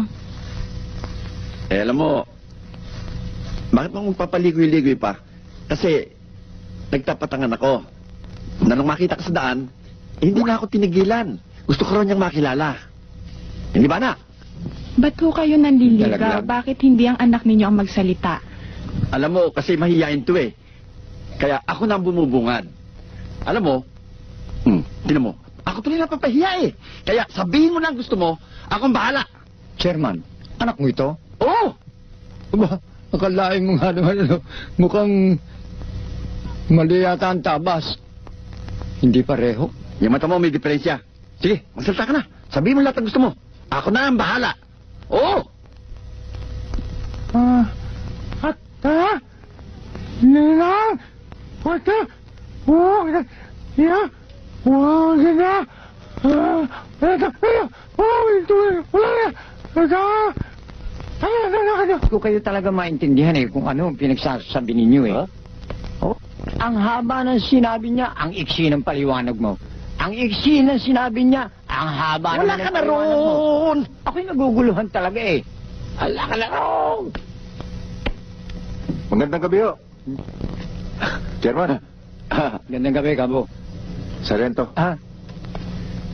Alam mo, bakit mo magpapaligoy-ligoy pa? Kasi, nagtapatangan ako. Na nung makita ka sa daan, hindi na ako tinigilan. Gusto ko raw niyang makilala. Hindi ba na? Ba't po kayo nanliligaw? Dalaglag. Bakit hindi ang anak ninyo ang magsalita? Alam mo, kasi mahihain to eh. Kaya ako na ang bumubungad. Alam mo, tinan mo, ako tuloy na papahiya eh. Kaya sabihin mo na ang gusto mo, akong bahala. Chairman, anak mo ito? Oo! Aba, akalain mo nga naman, ano, mukhang mali yata ang tabas. Hindi pareho. Yung mata mo may diferensya. Sige, magsalita ka na. Sabihin mo lahat ang gusto mo. Ako na ang bahala. Oo! Ninang! Wata! Wag! Ya! Wag na! Kung kayo talaga maintindihan eh kung ano ang pinagsasabi ninyo eh. Oh, ang haba ng sinabi niya, ang iksi ng paliwanag mo. Ang iksi ng sinabi niya, ang haba Wala ng ka na paliwanag mo. roon! Ako'y naguguluhan talaga eh. Wala ka na roon! Magandang gabi ho. Chairman. Gandang gabi, Kabo. Sarento.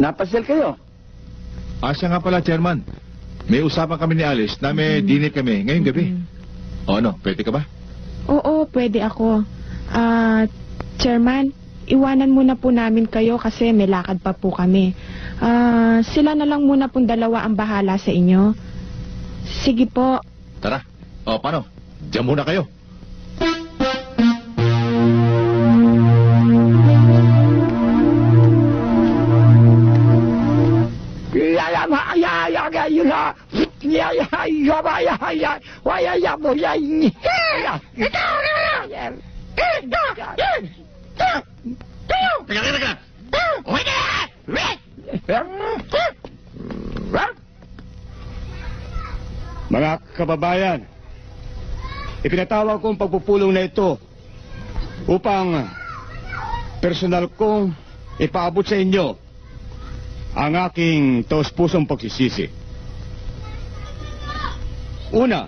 Napasyal kayo. Siya nga pala, Chairman. May usapan kami ni Alice na may dinner kami ngayong gabi. O ano, pwede ka ba? Oo, pwede ako. Chairman, iwanan muna po namin kayo kasi may lakad pa po kami. Sila na lang muna pong dalawa ang bahala sa inyo. Sige po. Tara. O, paano? Diyan muna kayo. Teka. Mga kababayan, ipinatawag ko ang pagpupulong na ito upang personal kong ipaabot sa inyo ang aking taos-pusong pagsisisi. Una,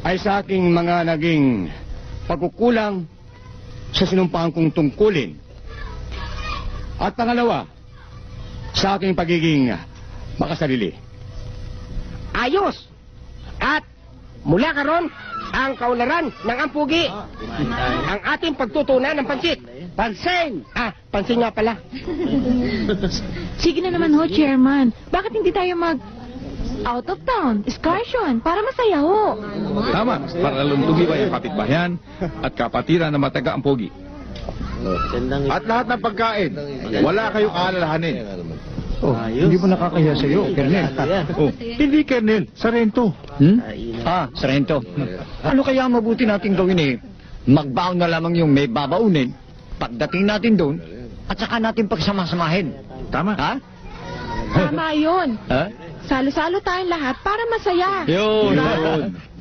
ay sa aking mga naging pagkukulang sa sinumpaan kong tungkulin. At pangalawa, sa aking pagiging makasarili. Ayos! At mula karon ang kaularan ng ampugi. Ang ating pagtutunan ng pansit. Pansin! Pansin nga pala. Sige na naman ho, Chairman. Bakit hindi tayo out of town, excursion, para masaya ho? Tama, para luntugi ba yung kapitbahayan at kapatiran na mataga ang pogi. At lahat ng pagkain, wala kayong aalalahanin. Oh, hindi mo nakakahiya sa'yo, Kernel. Oh, hindi Kernel, Sarento. Sarento. Ano kaya mabuti natin gawin Magbaon na lamang yung may babaunin. Pagdating natin doon, at saka natin pagsamasamahin. Tama. Ha? Tama yun. Ha? Salo-salo tayong lahat para masaya. Yun.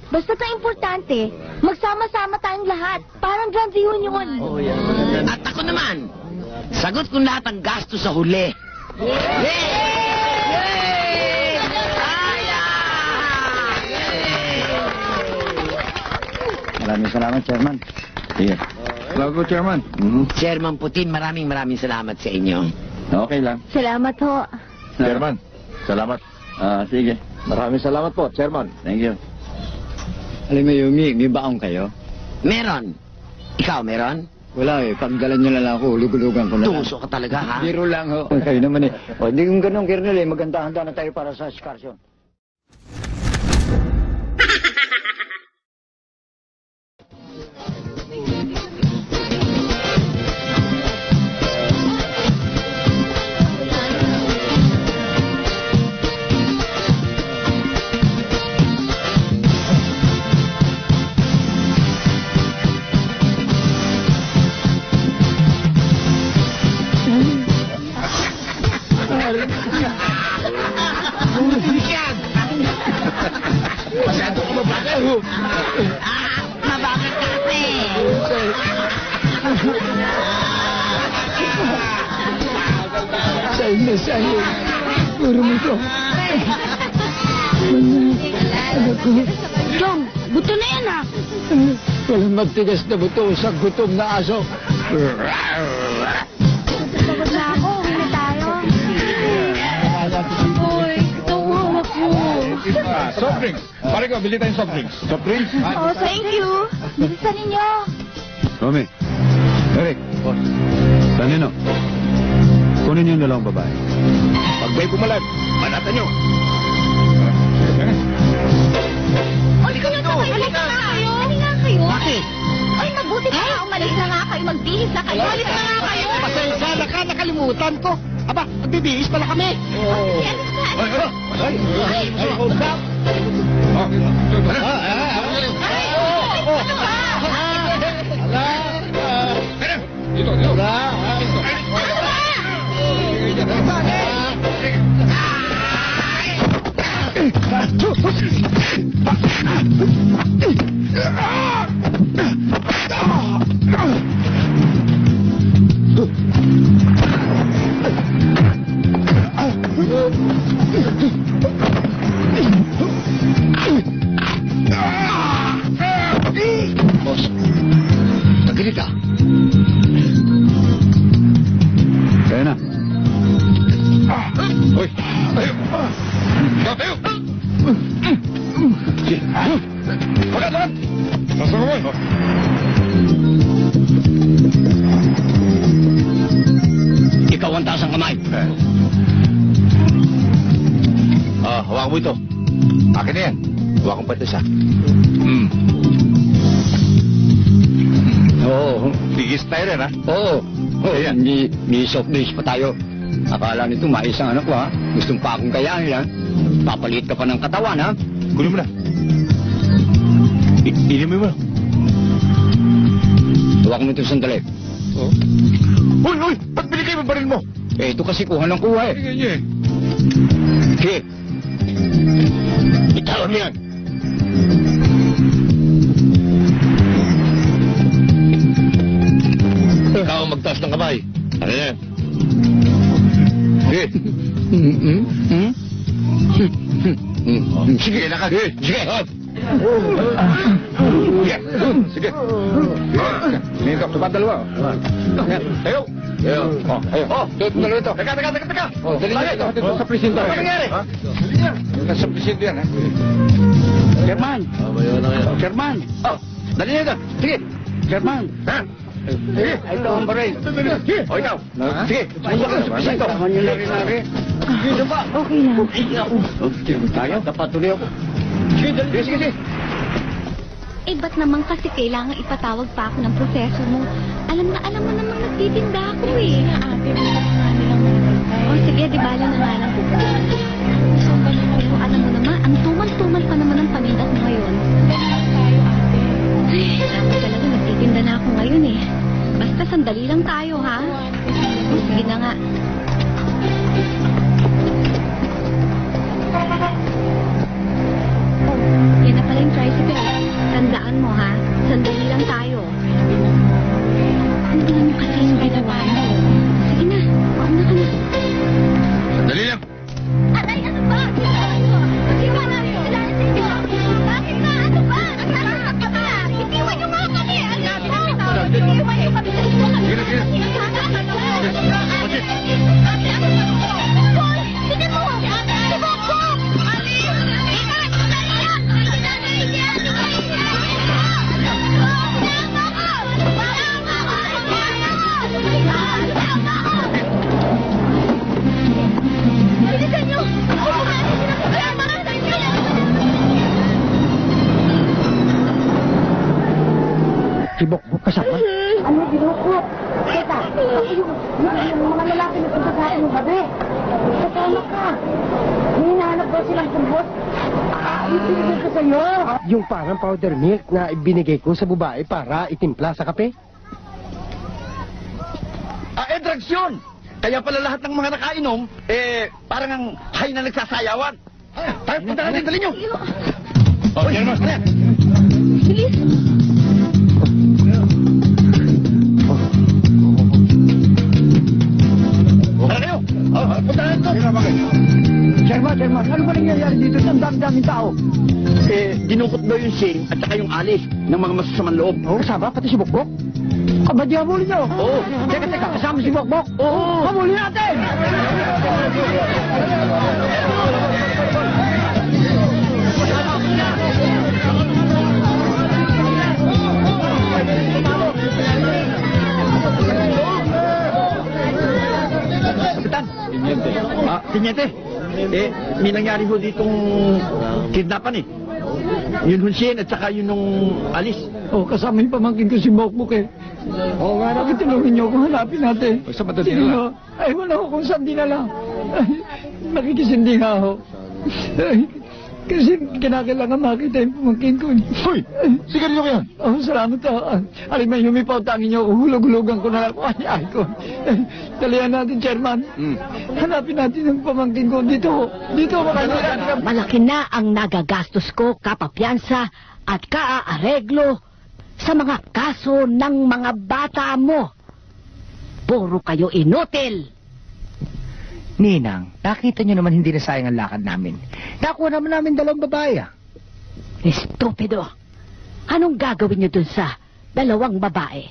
Basta sa importante, magsama-sama tayong lahat. Parang Grand Reunion. At ako naman, sagot ko lahat ang gasto sa huli. Maraming salamat, Chairman. Sige. Hello, Chairman. Chairman Putin, maraming salamat sa inyo. Okay lang. Salamat ho. Chairman, salamat. Sige. Maraming salamat po, Chairman. Thank you. Alam mo, Yumi, may baong kayo? Meron. Ikaw, meron? Wala pagdala niyo na lang ako, lugulugan ko na lang. Tuso ka talaga, ha? Biro lang ho. Kayo naman O, hindi kong ganun, Kernel maganda-handa na tayo para sa excursion. Mabangat ka kasi. Sa'yo. Puro mo ito. Chong, buto na yan Walang magtigas na buto sa gutom na aso. Pagod na ako, huli tayo. Hoy, tawawak mo. Soft drinks. Pare ko, bili tayong soft drinks. Soft drinks? Oh, thank you. Bilisan ninyo. Tommy, Eric, Tanino, kunin niyo yung dalawang babae. Pag may bumalag, manatan niyo. Halika na kayo. Halika kayo. Bakit? Ay, mabuti ka. Umalis na nga kayo. Magbihis na kayo. Umalis na nga kayo. Pasensya na ka, nakalimutan ko. Aba, magbibihis pala kami. Hold up. Dito. Boss, tagilid ka. Kaya na. Hoy! Tayo! Tayo! Pagkat! Nasa mo mo! Ikaw ang taas ang kamay. Hawakan mo ito. Akin na yan. Hawakan pa ito siya. Oo. Tigis tayo rin, ha? Oo. May soft drinks pa tayo. Akala nito maisang anak ko, ha? Gustong pa akong kayahin, ha? Papalit ka pa ng katawan, ha? Kunin mo na. Inimin mo. Tuwak mo ito sandali. Oh? Uy! Ba't binigay mo baril mo? Eh, ito kasi kuha ng kuha, eh. Sige. Sige. Itawan mo yan. Ikaw ang magtaas ng kamay. Ano yan? Sige. Sige, lakad. Sige. Sige. Sige, tumat dalawa. Tayo. Dalawa ito. Teka. Dali na ito. Sa presinto. Ano nangyari? Nasa presinto yan, ha? Chairman! Dali na ito. Sige. Chairman! Sige. Ito ang baril. O, ikaw. Sige. Presinto. Tama niyo na rin. Sige ba? Okay lang. Tayo. Napatuloy ako. Sige. Eh, ba't naman kasi kailangan ipatawag pa ako ng proseso mo? Alam mo namang nagtitinda ako eh. O sige, di bala na nga lang. Pero alam mo naman, ang tumal-tumal pa naman ang panindak mo ngayon. Ay, dapat talaga nagtitinda na ako ngayon eh. Basta sandali lang tayo, ha? O, sige na nga. Yan na pala yung tricycle. Tandaan mo, ha? Sandali lang tayo. Ano naman kasi yung ginawa mo? Sige na, mauna ka na. Sandali lang. Aray, ano ba? Hindi ba namin kailangan sa inyo? Bakit ba? Ano ba? Nasasakit ka ba? Itiwan nyo nga kami! Itiwan nyo kami sa inyo! Tignan mo! Si Bongbong! Bilisan nyo! Si Bokbok kasama? Ano, binukot? Teka, yung mga lalaki na punta sa akin yung gabi. Kasama ka. May hinahanap ba silang kumbot? Yung pinigil ko sa'yo. Yung parang powder milk na ibinigay ko sa babae para itimpla sa kape? Drugs yun. Kaya pala lahat ng mga nakainom, parang ang high na nagsasayawan. Tayo, punta natin, dali nyo. Yan mas. Bilis! Tara kayo. Punta natin to. Chairman, ano ba nangyayari dito? Ang dami-daming tao. Dinukot daw yung Shane at saka yung Alice ng mga masasamang loob. Kasama, pati si Bokbok? Aba, di habulin nyo. Oo. Teka, kasama si Bokbok? Oo. Habulin natin! Kapitan. Tinyente. May nangyari ho ditong kidnapan eh. Yun yung Shane at saka yun yung Alice. Kasama yung pamangkin ko si Bokbok eh. Nga naman, tulungan niyo kung hanapin natin. Sa mata dinala? Ay, wala ko kung saan dinala. Nakikisindi nga ako. Kasi kinakailangan makita yung pamangkin ko. Hoy! Sigarilyo ko yan! Salamat ako. Alimay, humipaw, tangin niyo ako. Hulog-hulugan ko na lang. Ay ko. Dalihan natin, Chairman. Hanapin natin yung pamangkin ko. Dito makalimutan. Malaki na ang nagagastos ko, kapapiyansa at kaaareglo sa mga kaso ng mga bata mo. Puro kayo inutil. Ninang, nakita nyo naman hindi na sayang ang lakad namin. Nakuha naman namin 2 babae. Estupido. Anong gagawin nyo dun sa 2 babae?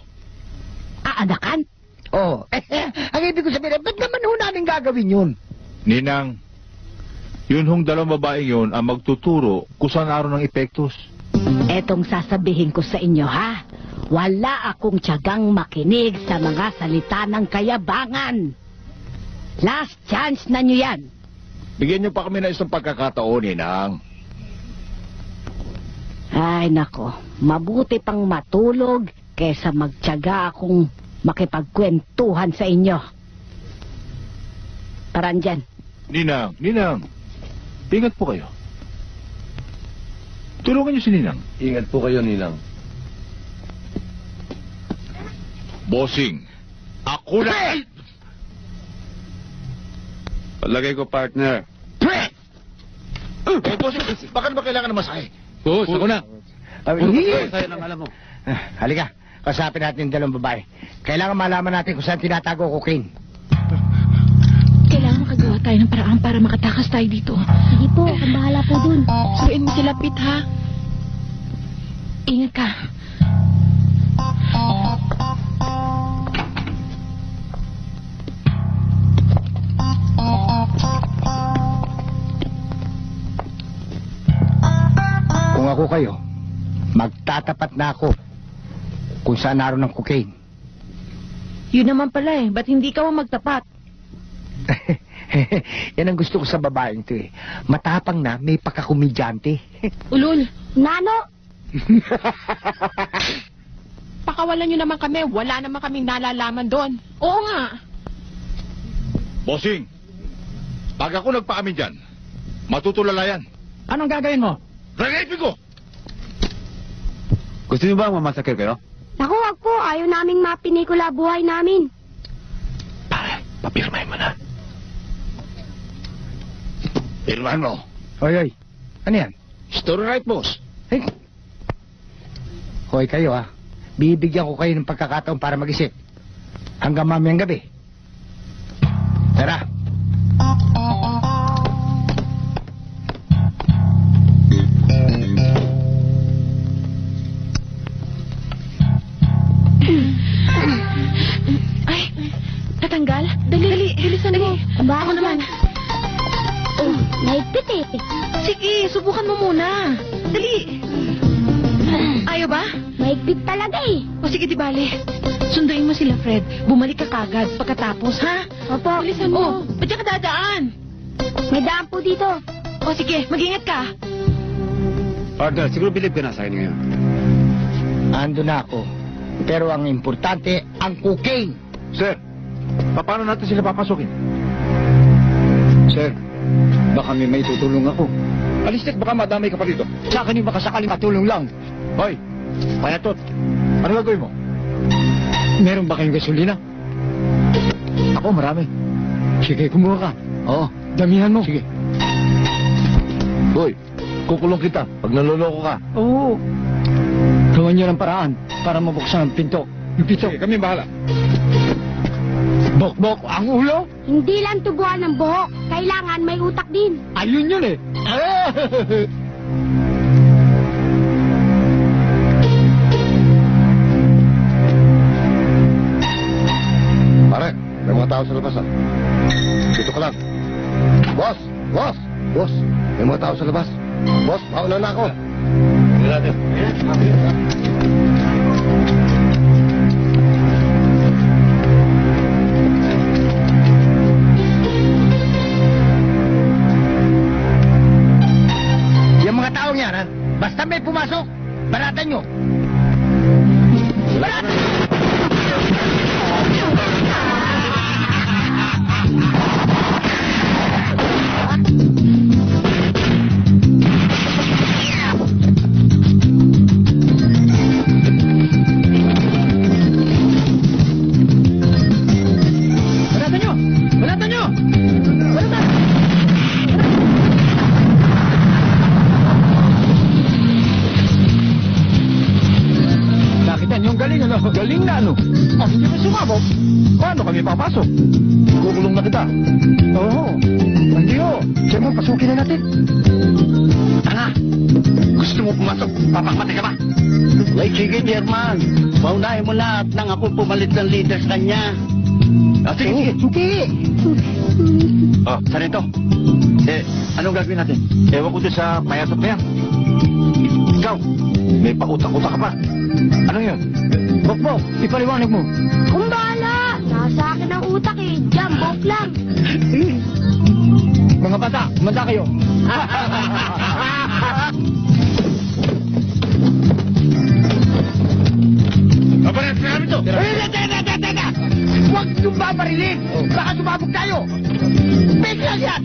Aanakan? Oo. Ang ibig ko sabihin, ba't naman ho namin gagawin yun? Ninang, yun hong 2 babae yun ang magtuturo kung saan araw ng epektos. Etong sasabihin ko sa inyo, ha? Wala akong tiyagang makinig sa mga salita ng kayabangan. Last chance na nyo yan. Bigyan niyo pa kami ng isang pagkakataon, Ninang. Ay, nako. Mabuti pang matulog kesa magtiyaga akong makipagkwentuhan sa inyo. Paraan dyan. Ninang, ingat po kayo. Tulungan niyo si Ninang. Ingat po kayo, Ninang. Bossing, ako na... Palagay ko, partner. Bossing, bakit ba kailangan ng masahe? Boss, ako na. Sa'yo nang alam mo. Halika, kasapin natin yung dalawang babae. Kailangan malaman natin kung saan tinatago ang cocaine. Kailangan makagawa tayo ng paraan para makatakas tayo dito. Sige po, kung bahala po dun. Suruin mo sila, Pete, ha? Ingat ka. Kung ako kayo, magtatapat na ako kung saan naroon ang cocaine. Yun naman pala eh. Ba't hindi ka magtapat? Yan ang gusto ko sa babaeng to eh. Matapang na, may pagkakumidyante. Ulul. Nano? Pakawalan nyo naman kami. Wala naman kaming nalalaman doon. Oo nga. Bossing, pag ako nagpaamin dyan, matutulala yan. Anong gagawin mo? Rangipin ko! Gusto niyo ba mamasakir kayo? Naku, wag po. Ayaw naming mapinikula buhay namin. Pare, papirmahin mo na. Pirmahan mo. Hoy. Ano yan? Story right, boss. Hey. Hoy kayo ha. Bibigyan ko kayo ng pagkakataon para mag-isip. Hanggang mamayang gabi. Tara. Ay, natanggal? Dali, bilisan mo. Ako naman. Oh, naipit eh. Sige, subukan mo muna. Dali. Ayaw ba? Maigpit talaga eh. O sige, di bale. Sunduin mo sila, Fred. Bumalik ka kagad pagkatapos, ha? Opo. Bilisan mo. Ba't ka dadaan? May daan po dito. O sige, mag-ingat ka. Partner, siguro bilib ka na sa akin ngayon. Ando na ako. Pero ang importante, ang cocaine. Sir, paano natin sila papasukin? Sir, baka may tutulong ako. Alistik, baka madamay ka pa dito. Sa akin yung baka sakaling matulong lang. Hoy, payatot. Ano gagawin mo? Meron ba kayong gasolina? Ako, marami. Sige, kumuha ka. Oo, damihan mo. Sige. Hoy, kukulong kita pag naloloko ka. Oo. Gawan niyo ng paraan para mabuksan ang pinto. Yung pinto. Sige, kami bahala. Bok-bok ang ulo? Hindi lang tubuan ng buhok. Kailangan may utak din. Ayun yun eh. Pare, may mga tao sa labas, ha? Dito ka lang. Boss! May mga tao sa labas. Boss, mauna na ako. Hindi natin. Yung mga taong yan, ha? Basta may pumasok, baratan nyo. Baratan! Galing na ano? Pag hindi mo sumabog, paano kami papasok? Kukulong na kita. Oo. Hindi ho. Siyempre, pasukin na natin. Tanga! Gusto mo pumasok? Papakmatay ka ba? Ay, sige, German. Paunahin mo na at nang ako pumalit ng leader sa kanya. Sige. Hindi. Oh, Sarento. Anong gagawin natin? Ewan ko din sa payatot na yan. Ikaw, may pautak-utak ka pa. Ano yun? Bok-bok, ipaliwanag mo. Kung bahala. Nasa akin ang utak eh. Jambok lang. Mga bata, manda kayo. Kapalit na namin to! Teka! Huwag niyong babarilin! Baka sumabog tayo! Fake lang yan!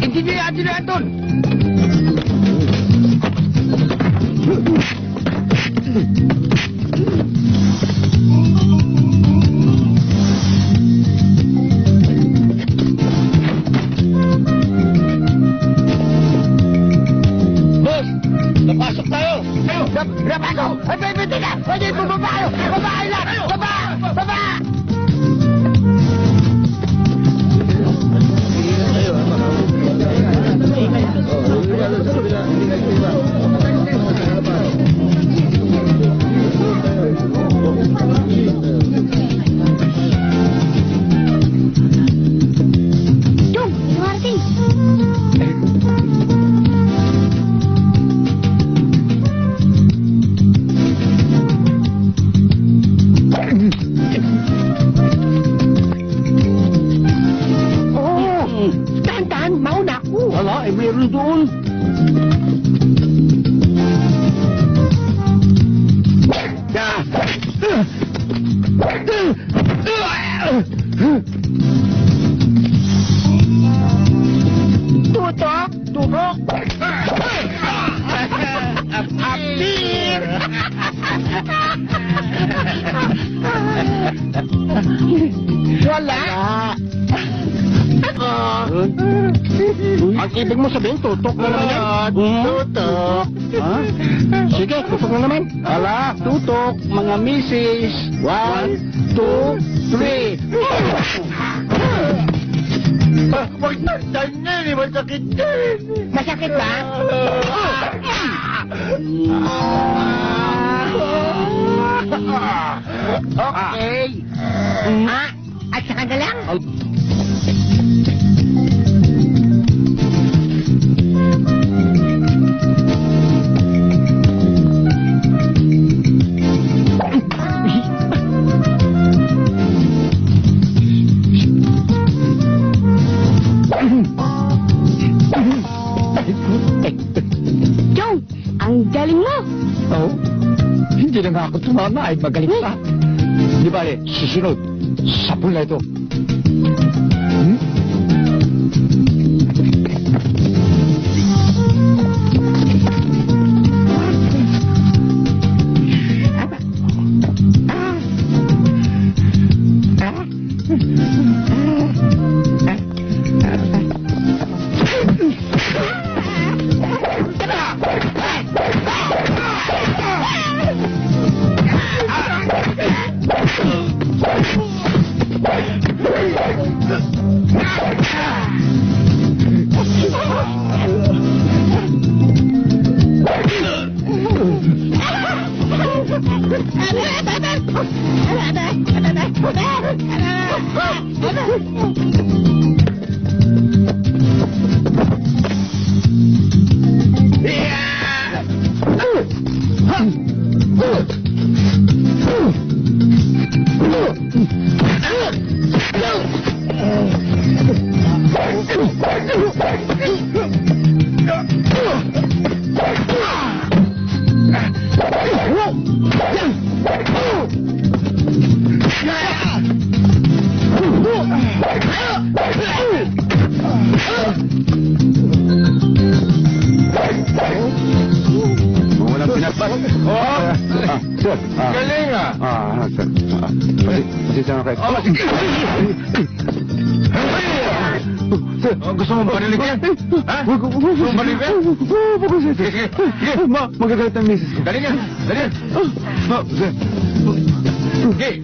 Hindi niya natin na ito! Boss, napasok tayo. Grab ako! Ay, pwede na! Pwede, bumaba kayo! Babae lang! Baba! Baba! Chong, Martin. Oo! Dahan-dahan, mauna ako! Wala, eh mayroon doon. Tutok! Tutok! Apir! Wala! Ang ibig mo sabihin, tutok na naman yan? Tutok! Sige, tutok na naman. Ala, tutok, mga misis. 1, 2, 3. Huwag na ganyan eh, masakit din. Masakit ba? Okay. At saka na lang? Chong, ang galing mo. Oo. Hindi na nga ako tumama ay magaling pa. Di bale, susunod. Sapul na ito. Walang pinagpas. Sir. Galing ah. Sir. Pasensya na kayo. Sir, gusto mo barilig yan? Ha? Gusto mo barilig yan? Sige. Magagalit ang misis ko. Dali yan. Sir. Sige.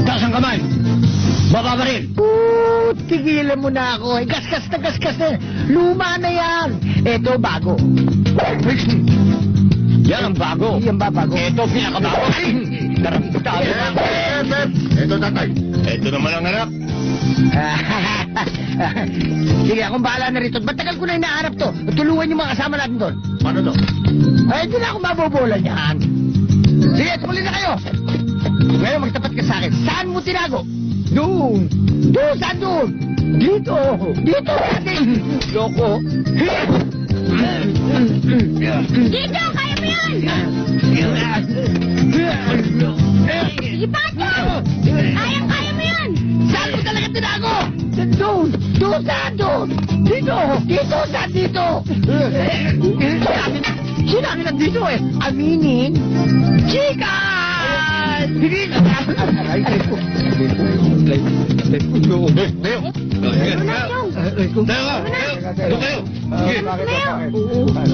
Taas ang kamay! Baba pa rin! Tigilan mo na ako. Gasgas na. Luma na yan. Ito bago. Yan ang bago. Yan ba bago? Ito pinakabago. Tarantado. Ito, tatay. Ito naman ang anak. Sige, akong bahala na rito. Matagal ko na hinahanap to. Tulungan yung mga kasama natin doon. Paano to? Ay, hindi na ako mabobola niyan. Sige, tuloy na kayo. Ngayon, magtapat ka sa akin. Saan mo tinago? Doon. Doon, saan doon? Dito. Dito natin. Loko. Dito, kaya mo yan! Ipato! Kaya mo yan! Saan mo talaga tinago? Doon. Doon, saan doon? Dito. Dito, saan dito? Sinabi na dito eh. Aminin. Chikas!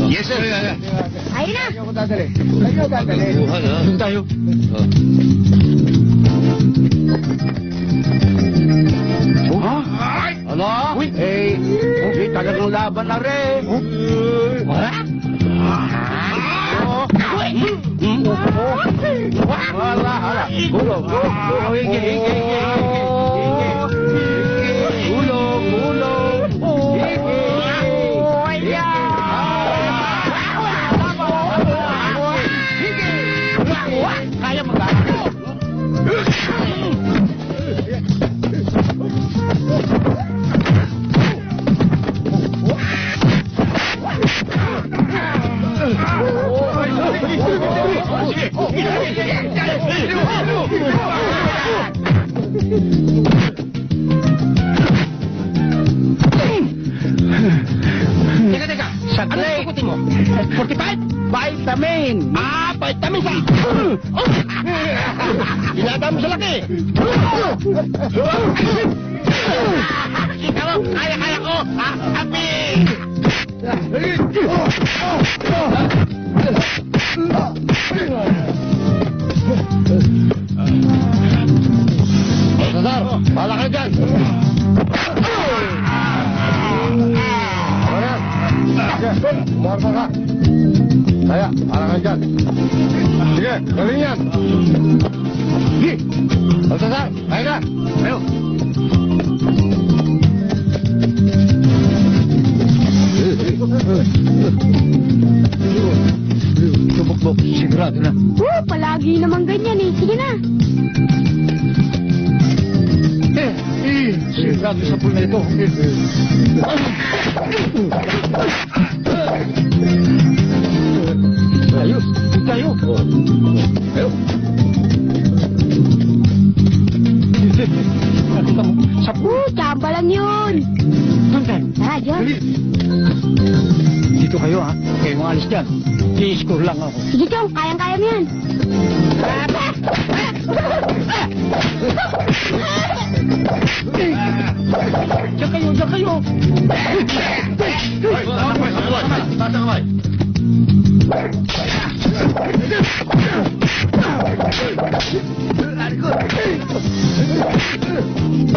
Yes, sir. Ayun na! Doon tayo. Ano? Eh, tagal ng laban na rin. Wala? Wala. Gulong. Kaya magagawa. Teka. Ano yung tukutin mo? 45? Vitamin! Vitamin sa... Inadam sa laki! Kita mo, kaya ko! Happy! Cesar, pala ka dyan. Umarta ka. Kaya, pala ka dyan. Sige, galing yan. Sige. Cesar, kaya ka. Ayo. Tubok-bok, sigurado na. Palagi naman ganyan eh. Sige na. Sigurado sa pool na ito. Ayos, tayo. Ayos. Nakita mo, sa pool. Tsamba lang yun. Doon tayo. Tara, John. Dito kayo ha. Kayo mga alis dyan. I-score lang ako. Sige, Chong. Kayang-kaya mo yan. Diyan kayo. Tata kamay.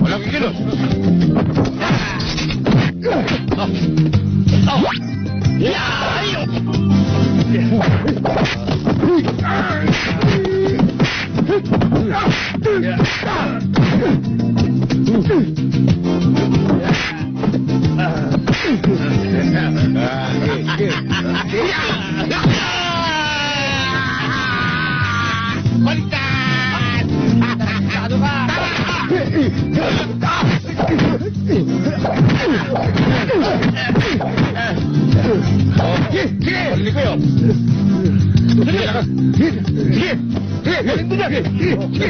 Walang kikilos. Baliktad! Ano ba? Sige! Balik ko yun. Sige! Balik mo dyan! Sige!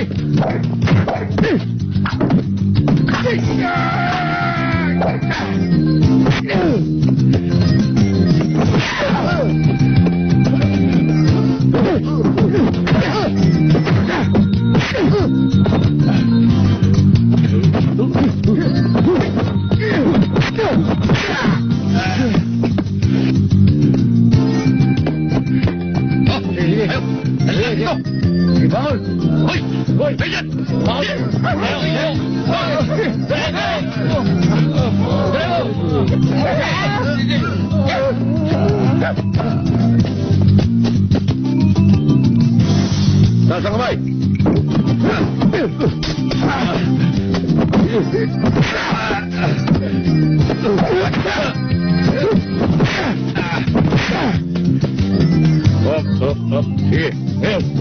Taas ang kamay! Sige.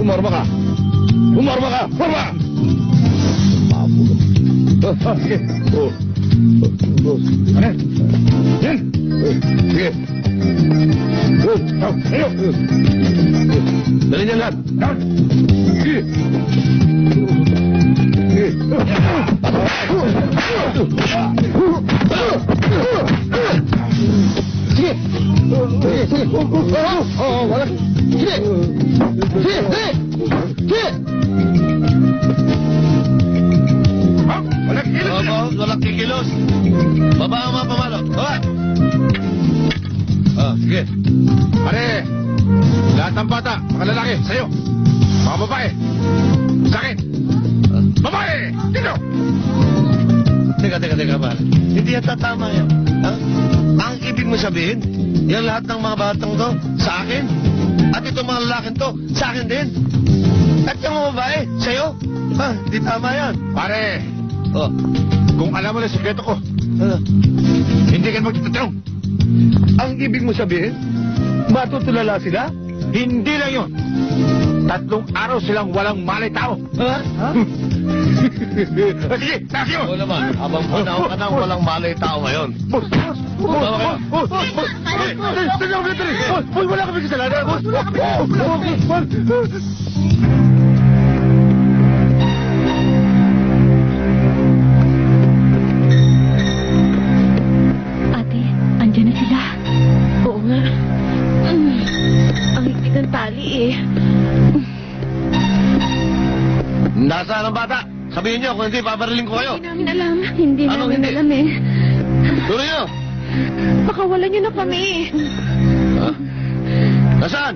Umarma ka. Umarma ka. Umarma! Sige. Ano? Yan. Sige. Ayo. Dali niyan lahat. Sige. Sige. Sige. Wala. Sige. Sige. Sige. Walang kikilos. Baba ang mga pamalo. Baba. Sige. Pare, lahat ng bata, mga lalaki, sa'yo. Mga babae, sa'kin. Babae! Dito! Teka, pare. Hindi yata tama yan. Ha? Ang ibig mo sabihin, yan lahat ng mga batang to, sa akin. At itong mga lalaking to, sa akin din. At yung mga babae, sa'yo. Ha? Hindi tama yan. Pare, kung alam mo na sikreto ko, hindi ka magtatanong. Ang ibig mo sabihin, matutulala sila? Hindi lang yun. 3 araw silang walang malay tao. Ha? Sige, tayo! Oo naman, habang panahon ka nang walang malay tao ngayon. Boss! Wala kami kasalanan! Wala kami! Nasaan ang bata? Sabihin niyo, kung hindi, babariling ko kayo. Hindi namin alam. Hindi namin alam eh. Tuloy niyo! Pakawalan niyo na kami. Nasaan?